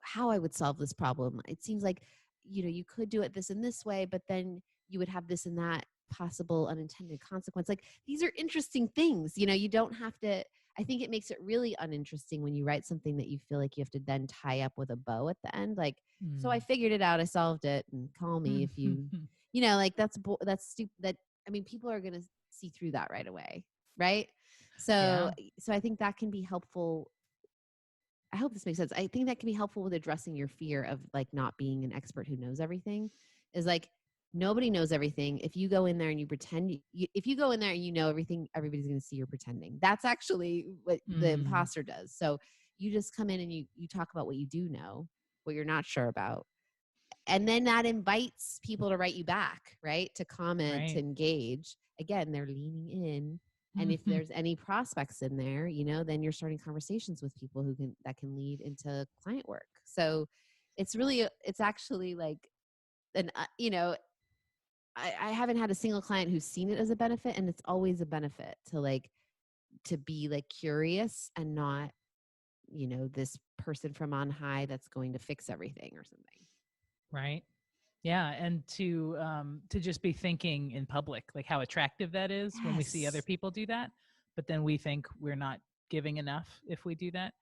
how I would solve this problem. It seems like, you could do it this and this way, but then you would have this and that possible unintended consequence. Like, these are interesting things, you don't have to. I think it makes it really uninteresting when you write something that you feel like you have to then tie up with a bow at the end. Like, so I Mm. figured it out, I solved it, and call me if you, like that's stupid. That, I mean, people are going to see through that right away. Right. So, Yeah. I think that can be helpful I hope this makes sense. I think that can be helpful with addressing your fear of like not being an expert who knows everything. Is like nobody knows everything. If you go in there and you pretend, if you go in there and you know everything, everybody's going to see you're pretending. That's actually what the imposter does. So you just come in and you talk about what you do know, what you're not sure about. And then that invites people to write you back, right? To comment, to engage. Again, they're leaning in. And if there's any prospects in there, then you're starting conversations with people that can lead into client work. So it's actually like I haven't had a single client who's seen it as a benefit, and it's always a benefit to be like curious and not, this person from on high that's going to fix everything or something. Right. Yeah, and to just be thinking in public, like how attractive that is when we see other people do that, but then we think we're not giving enough if we do that.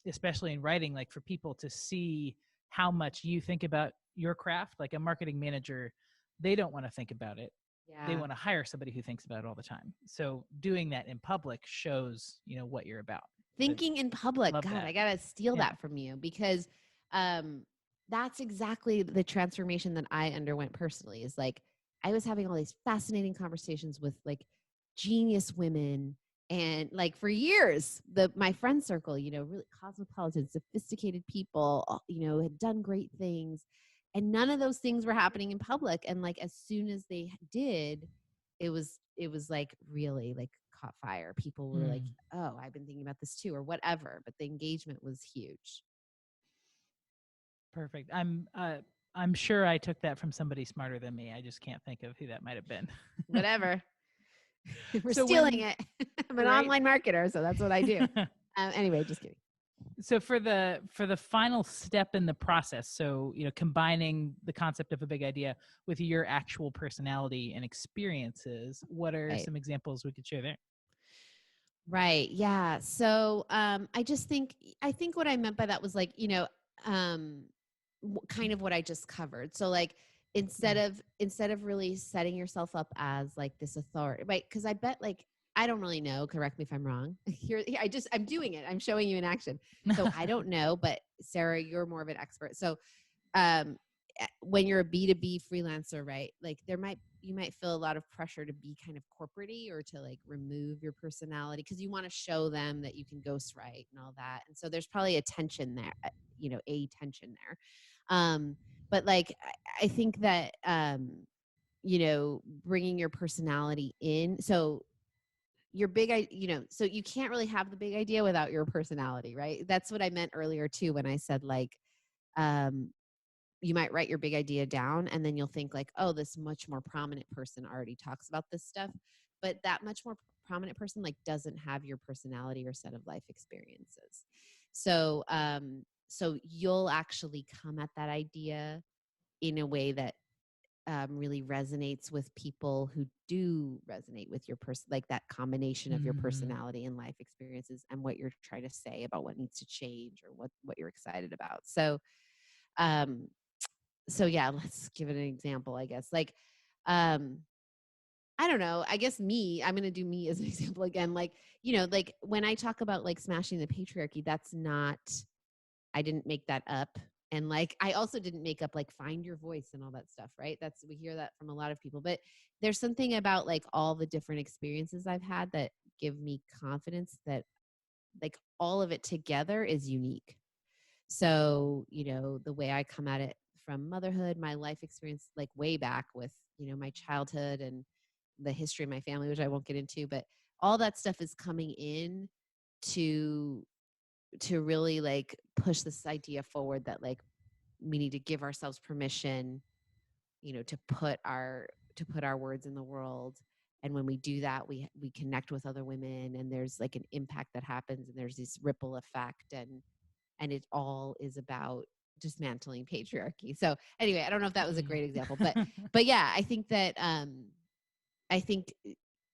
Especially in writing, like for people to see how much you think about your craft. Like a marketing manager, they don't want to think about it. Yeah. They want to hire somebody who thinks about it all the time. So doing that in public shows, what you're about. Thinking in public. God, that. I got to steal that from you, because that's exactly the transformation that I underwent personally. Is like, I was having all these fascinating conversations with like genius women. And like for years, my friend circle, really cosmopolitan, sophisticated people, had done great things. And none of those things were happening in public. And like, as soon as they did, it was like really like caught fire. People were like, oh, I've been thinking about this too, or whatever. But the engagement was huge. Perfect. I'm sure I took that from somebody smarter than me. I just can't think of who that might have been. Whatever. We're stealing it. I'm an online marketer, so that's what I do. Anyway, just kidding. So for the final step in the process, so combining the concept of a big idea with your actual personality and experiences, what are some examples we could share there? Right. Yeah. So I think what I meant by that was like, kind of what I just covered. So like instead of really setting yourself up as like this authority, right? Because I bet like, I don't really know. Correct me if I'm wrong. Here, I'm doing it. I'm showing you in action. So I don't know, but Sarah, you're more of an expert. So when you're a B2B freelancer, right? Like you might feel a lot of pressure to be kind of corporate-y or to like remove your personality because you want to show them that you can ghostwrite and all that. And so there's probably a tension there, a tension there. But like, I think that, bringing your personality in. So your big, so you can't really have the big idea without your personality, right? That's what I meant earlier too, when I said like, you might write your big idea down and then you'll think like, oh, this much more prominent person already talks about this stuff. But that much more prominent person like doesn't have your personality or set of life experiences. So, so you'll actually come at that idea in a way that really resonates with people who do resonate with your person, like that combination of your personality and life experiences and what you're trying to say about what needs to change or what you're excited about. So, so yeah, let's give it an example, I guess. Like, I don't know. I guess I'm going to do me as an example again. Like, like when I talk about like smashing the patriarchy, I didn't make that up. And like, I also didn't make up like find your voice and all that stuff, right? We hear that from a lot of people, but there's something about like all the different experiences I've had that give me confidence that like all of it together is unique. So, the way I come at it from motherhood, my life experience, like way back with, my childhood and the history of my family, which I won't get into, but all that stuff is coming in to really like push this idea forward that like we need to give ourselves permission, to put our words in the world. And when we do that, we connect with other women and there's like an impact that happens and there's this ripple effect and it all is about dismantling patriarchy. So anyway, I don't know if that was a great example, but yeah, I think that I think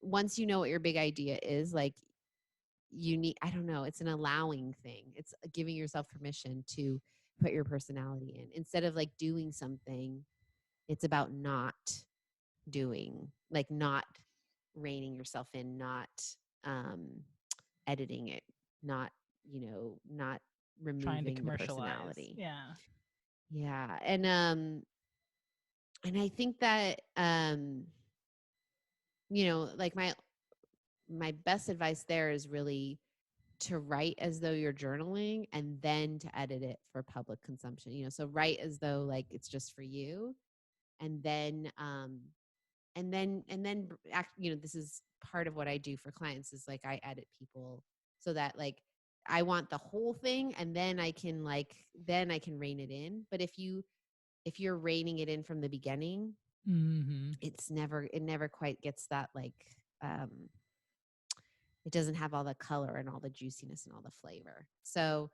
once you know what your big idea is, like I don't know, it's an allowing thing. It's giving yourself permission to put your personality in. Instead of like doing something, it's about not doing, like not reining yourself in, not editing it, not not Trying to removing the commercialize. personality. Yeah. Yeah. And I think that, like my best advice there is really to write as though you're journaling and then to edit it for public consumption. So write as though like it's just for you, and then this is part of what I do for clients is like I edit people so that like I want the whole thing, and then I can rein it in. But if you're reining it in from the beginning, Mm-hmm. it never quite gets that like it doesn't have all the color and all the juiciness and all the flavor. So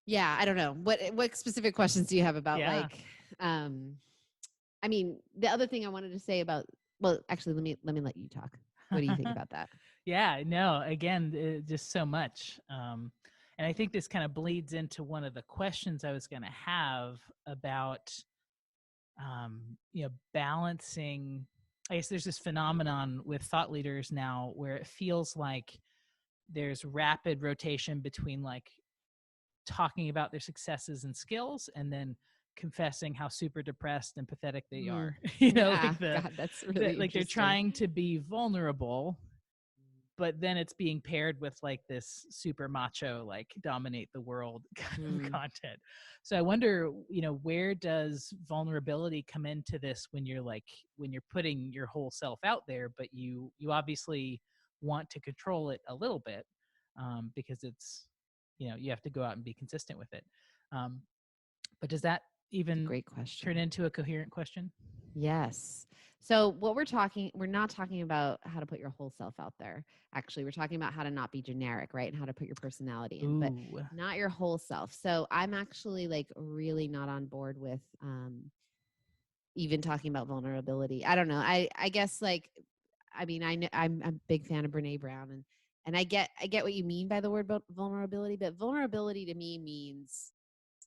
yeah, I don't know. What specific questions do you have about like I mean, the other thing I wanted to say about, well, actually let me let you talk. What do you think about that? Yeah, no, again, just so much. And I think this kind of bleeds into one of the questions I was going to have about, balancing. I guess there's this phenomenon with thought leaders now where it feels like there's rapid rotation between like talking about their successes and skills and then confessing how super depressed and pathetic they are. Yeah, Like God, that's really like they're interesting. trying to be vulnerable, but then it's being paired with like this super macho, like dominate the world kind of content. So I wonder, where does vulnerability come into this when you're putting your whole self out there, but you obviously want to control it a little bit, because it's, you have to go out and be consistent with it. But does that even Great question. turn into a coherent question? Yes. So we're not talking about how to put your whole self out there. Actually, we're talking about how to not be generic, right? And how to put your personality in, but not your whole self. So I'm actually like really not on board with even talking about vulnerability. I don't know. I guess like, I mean, I'm a big fan of Brene Brown, and I get what you mean by the word vulnerability, but vulnerability to me means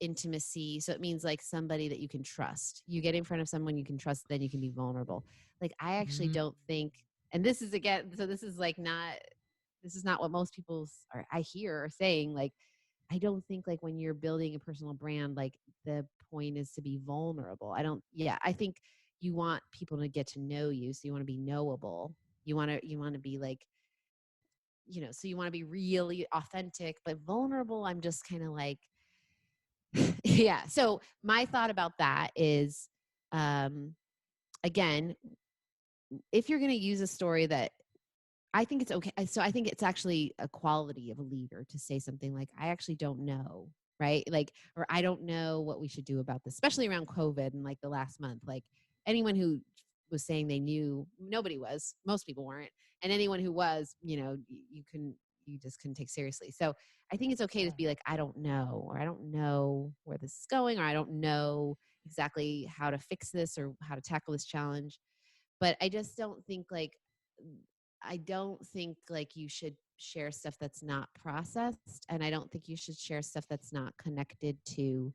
intimacy. So it means like somebody that you can trust. You get in front of someone you can trust, then you can be vulnerable. Like I actually don't think, and this is again, so this is not what most people I hear are saying. Like, I don't think like when you're building a personal brand, like the point is to be vulnerable. I think you want people to get to know you. So you want to be knowable. You want to be like, so you want to be really authentic, but vulnerable. I'm just kind of like, yeah. So my thought about that is, again, if you're going to use a story that I think it's okay. So I think it's actually a quality of a leader to say something like, I actually don't know. Right. Like, or I don't know what we should do about this, especially around COVID and like the last month. Like anyone who was saying they knew, nobody was, most people weren't. And anyone who was, you just couldn't take seriously. So I think it's okay to be like, I don't know, or I don't know where this is going, or I don't know exactly how to fix this or how to tackle this challenge. But I just don't think like, you should share stuff that's not processed. And I don't think you should share stuff that's not connected to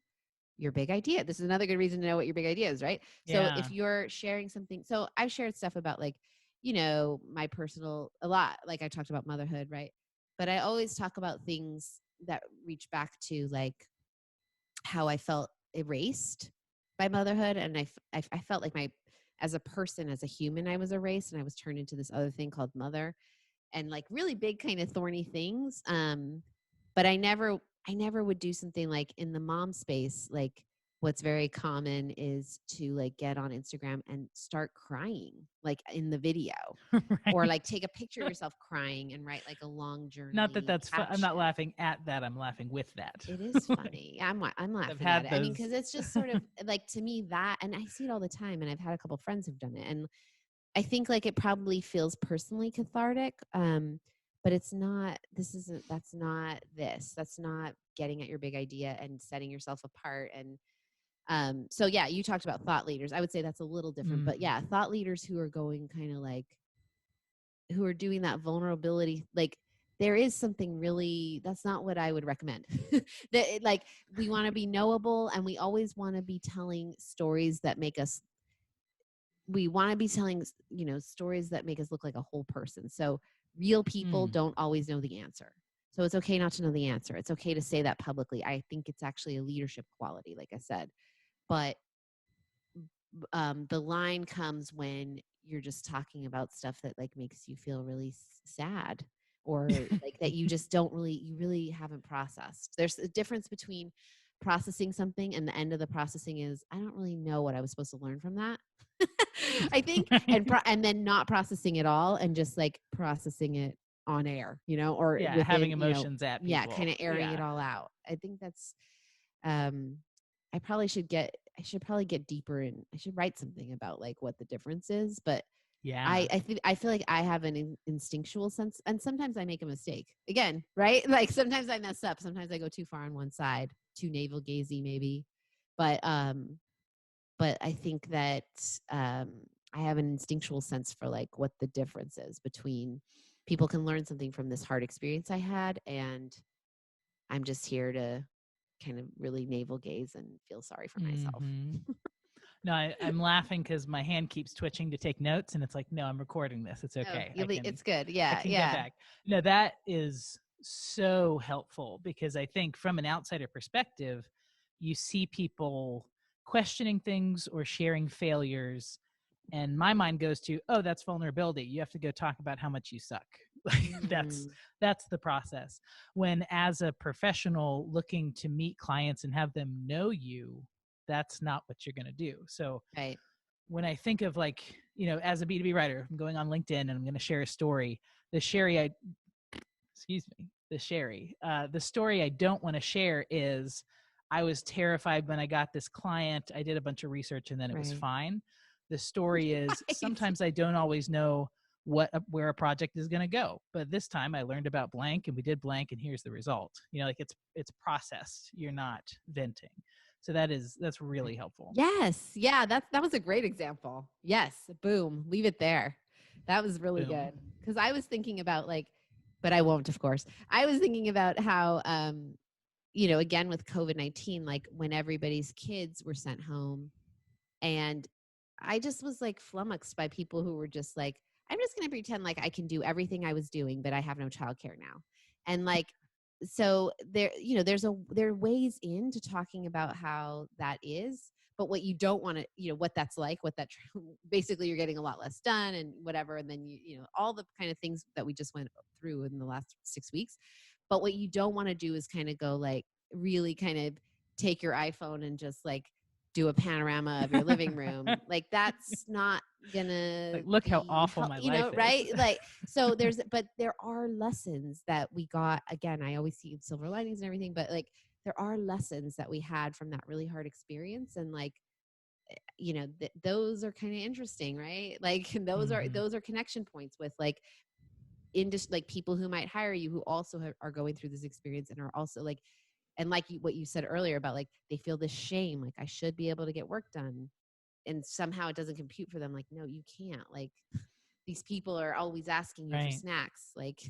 your big idea. This is another good reason to know what your big idea is, right? So if you're sharing something, so I've shared stuff about like, my personal, a lot, like I talked about motherhood, right? But I always talk about things that reach back to like how I felt erased by motherhood. And I felt like as a person, as a human, I was erased and I was turned into this other thing called mother, and like really big kind of thorny things. But I never would do something like in the mom space. Like what's very common is to like get on Instagram and start crying, like in the video, right. or like take a picture of yourself crying and write like a long journey. Not that that's fun. I'm not laughing at that. I'm laughing with that. It is funny. I'm laughing at it. I mean, because it's just sort of like, to me, that, and I see it all the time, and I've had a couple friends who've done it, and I think like it probably feels personally cathartic, but it's not. That's not getting at your big idea and setting yourself apart. And so yeah, you talked about thought leaders. I would say that's a little different, but yeah, thought leaders who are going kind of like, who are doing that vulnerability, like there is something really, that's not what I would recommend. That like, we want to be knowable, and we always want to be telling stories that make us, we want to be telling, stories that make us look like a whole person. So real people don't always know the answer. So it's okay not to know the answer. It's okay to say that publicly. I think it's actually a leadership quality, like I said. But the line comes when you're just talking about stuff that like makes you feel really sad, or like that you just you really haven't processed. There's a difference between processing something and the end of the processing is, I don't really know what I was supposed to learn from that. I think, and then not processing it all and just like processing it on air, or Yeah, within, having emotions at people. yeah, kind of airing it all out. I think that's, I should probably get deeper in. I should write something about like what the difference is, but yeah, I feel like I have an instinctual sense, and sometimes I make a mistake again, right? Like sometimes I mess up. Sometimes I go too far on one side, too navel gazing maybe, but I think that I have an instinctual sense for like what the difference is between people can learn something from this hard experience I had, and I'm just here to kind of really navel gaze and feel sorry for myself. No, I'm laughing because my hand keeps twitching to take notes, and it's like, no, I'm recording this. It's okay. It's good. I Yeah, can yeah. get back. No, that is so helpful, because I think from an outsider perspective, you see people questioning things or sharing failures, and my mind goes to, oh, that's vulnerability. You have to go talk about how much you suck. That's the process. When as a professional looking to meet clients and have them know you, that's not what you're going to do. So Right. when I think of like, as a B2B writer, I'm going on LinkedIn and I'm going to share a story. The story I don't want to share is, I was terrified when I got this client. I did a bunch of research and then it was fine. The story is, sometimes I don't always know where a project is going to go, but this time I learned about blank and we did blank and here's the result. Like it's processed. You're not venting. So that's really helpful. Yes. Yeah. That was a great example. Yes. Boom. Leave it there. That was really good. Cause I was thinking about like, but I won't, of course. I was thinking about how, again, with COVID-19, like when everybody's kids were sent home, and I just was like flummoxed by people who were just like, I'm just going to pretend like I can do everything I was doing, but I have no childcare now. And like, so there are ways into talking about how that is, but what you don't want to, what that's like, basically you're getting a lot less done and whatever. And then, all the kind of things that we just went through in the last 6 weeks. But what you don't want to do is kind of go like really kind of take your iPhone and just like do a panorama of your living room. Like that's not gonna like, look how awful my life is. Right? Like, so but there are lessons that we got. Again, I always see silver linings and everything, but like there are lessons that we had from that really hard experience. And like, those are kind of interesting, right? Like those are connection points with like like people who might hire you who also are going through this experience and are also like, and like what you said earlier about like they feel this shame, like I should be able to get work done, and somehow it doesn't compute for them. Like, no, you can't. Like these people are always asking you for snacks, like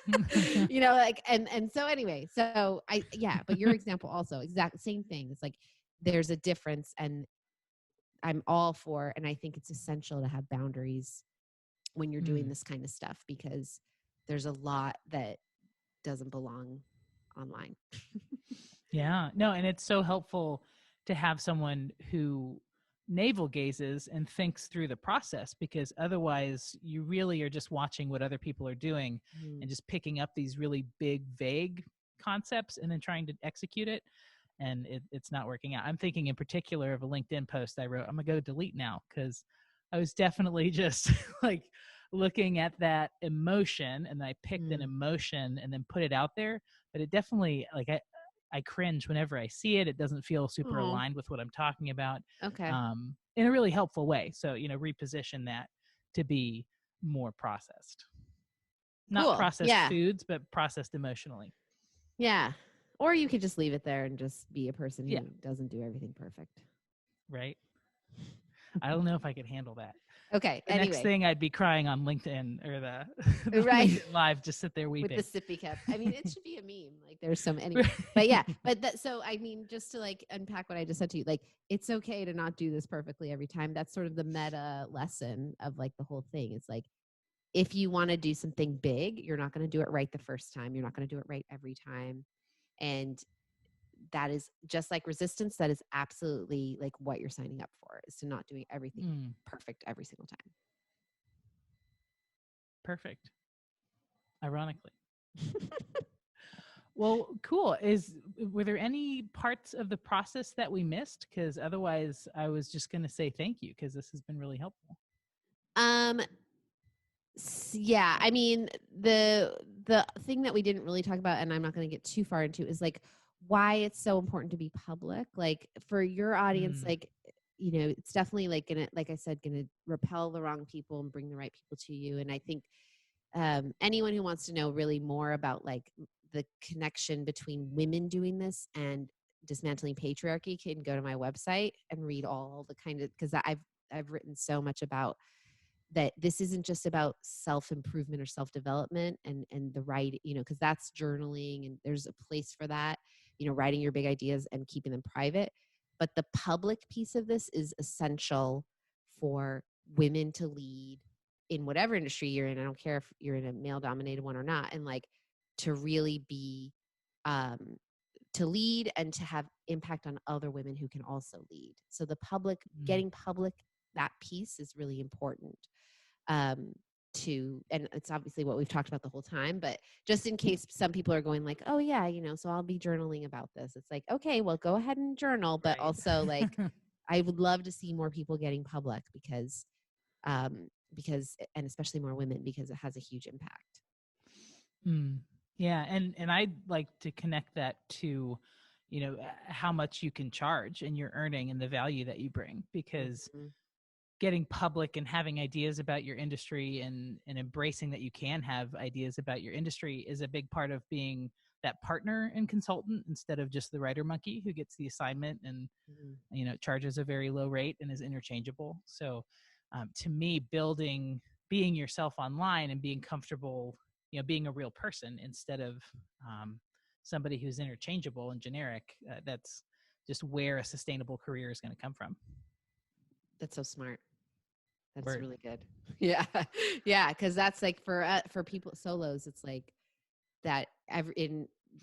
like and so anyway, so but your example also exact same thing. It's like there's a difference, and I'm all for, and I think it's essential to have boundaries when you're doing this kind of stuff, because there's a lot that doesn't belong online. Yeah, no, and it's so helpful to have someone who navel gazes and thinks through the process, because otherwise you really are just watching what other people are doing and just picking up these really big, vague concepts and then trying to execute it. And it's not working out. I'm thinking in particular of a LinkedIn post I wrote. I'm going to go delete now because I was definitely just like looking at that emotion, and I picked an emotion and then put it out there. But it definitely, like, I cringe whenever I see it. It doesn't feel super aligned with what I'm talking about. Okay. In a really helpful way. So, reposition that to be more processed. Not processed foods, but processed emotionally. Yeah. Or you could just leave it there and just be a person who doesn't do everything perfect. Right. I don't know if I could handle that. Okay. The next thing I'd be crying on LinkedIn or the LinkedIn Live, just sit there weeping. With the sippy cup. I mean, it should be a meme. Like there's so many. But yeah, so I mean, just to like unpack what I just said to you, like it's okay to not do this perfectly every time. That's sort of the meta lesson of like the whole thing. It's like if you want to do something big, you're not going to do it right the first time. You're not going to do it right every time. And that is just like resistance. That is absolutely like what you're signing up for, is to not doing everything perfect every single time. Perfect. Ironically. Well, cool. Were there any parts of the process that we missed? Because otherwise I was just going to say thank you, because this has been really helpful. Yeah, I mean, the thing that we didn't really talk about, and I'm not going to get too far into, is like why it's so important to be public. Like for your audience, like, you know, it's definitely like gonna, like I said, gonna repel the wrong people and bring the right people to you. And I think anyone who wants to know really more about like the connection between women doing this and dismantling patriarchy can go to my website and read all the kind of, because I've written so much about that. This isn't just about self-improvement or self-development and the right, you know, because that's journaling and there's a place for that, you know, writing your big ideas and keeping them private. But the public piece of this is essential for women to lead in whatever industry you're in. I don't care if you're in a male dominated one or not. And like to really be, to lead and to have impact on other women who can also lead. So the public, getting public, that piece is really important. And it's obviously what we've talked about the whole time, but just in case some people are going like, oh yeah, you know, so I'll be journaling about this. It's like, okay, well, go ahead and journal, but also like, I would love to see more people getting public because, and especially more women, because it has a huge impact. Yeah. And I'd like to connect that to, you know, how much you can charge and your earning and the value that you bring, because getting public and having ideas about your industry and embracing that you can have ideas about your industry is a big part of being that partner and consultant, instead of just the writer monkey who gets the assignment and, you know, charges a very low rate and is interchangeable. So to me, being yourself online and being comfortable, you know, being a real person instead of somebody who's interchangeable and generic, that's just where a sustainable career is going to come from. That's so smart. That's really good. Yeah. Yeah. Cause that's like for people, solos, it's like that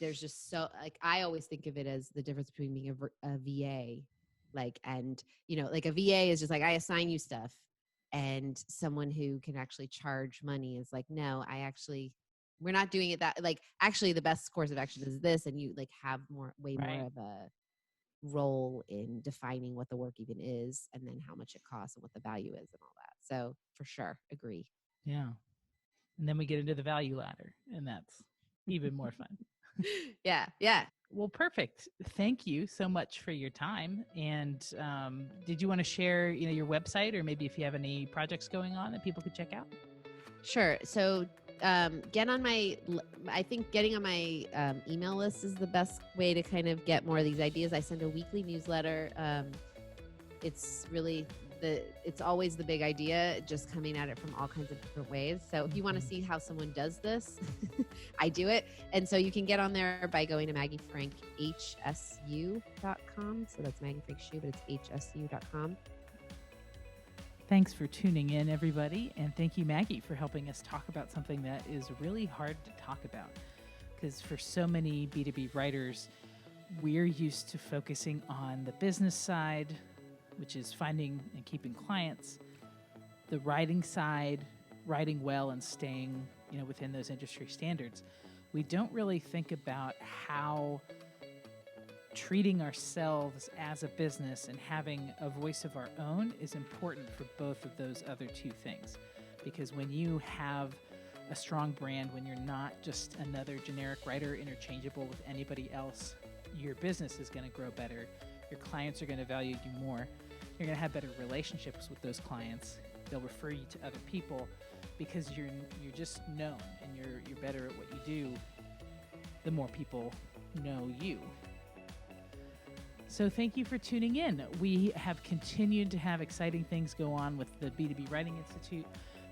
there's just so like, I always think of it as the difference between being a VA, like, and you know, like a VA is just like, I assign you stuff, and someone who can actually charge money is like, no, we're not doing it that, like, actually the best course of action is this. And you like have more of a role in defining what the work even is, and then how much it costs and what the value is and all that. So for sure, agree. Yeah. And then we get into the value ladder, and that's even more fun. Yeah. Yeah. Well, perfect. Thank you so much for your time. And did you want to share, you know, your website, or maybe if you have any projects going on that people could check out? Sure. So getting on my email list is the best way to kind of get more of these ideas. I send a weekly newsletter. It's really it's always the big idea, just coming at it from all kinds of different ways. So if you want to see how someone does this, I do it. And so you can get on there by going to MaggieFrank-Hsu.com. So that's Maggie Frank-Hsu, but it's HSU.com. Thanks for tuning in, everybody. And thank you, Maggie, for helping us talk about something that is really hard to talk about. Because for so many B2B writers, we're used to focusing on the business side, which is finding and keeping clients, the writing side, writing well and staying, you know, within those industry standards. We don't really think about how treating ourselves as a business and having a voice of our own is important for both of those other two things. Because when you have a strong brand, when you're not just another generic writer interchangeable with anybody else, your business is going to grow better. Your clients are going to value you more. You're going to have better relationships with those clients. They'll refer you to other people because you're just known, and you're better at what you do the more people know you. So thank you for tuning in. We have continued to have exciting things go on with the B2B Writing Institute,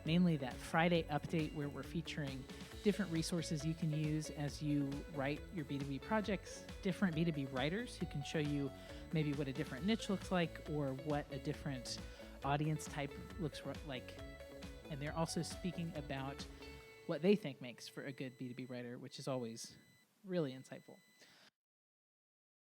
mainly that Friday update where we're featuring different resources you can use as you write your B2B projects, different B2B writers who can show you maybe what a different niche looks like, or what a different audience type looks like And they're also speaking about what they think makes for a good B2B writer, which is always really insightful.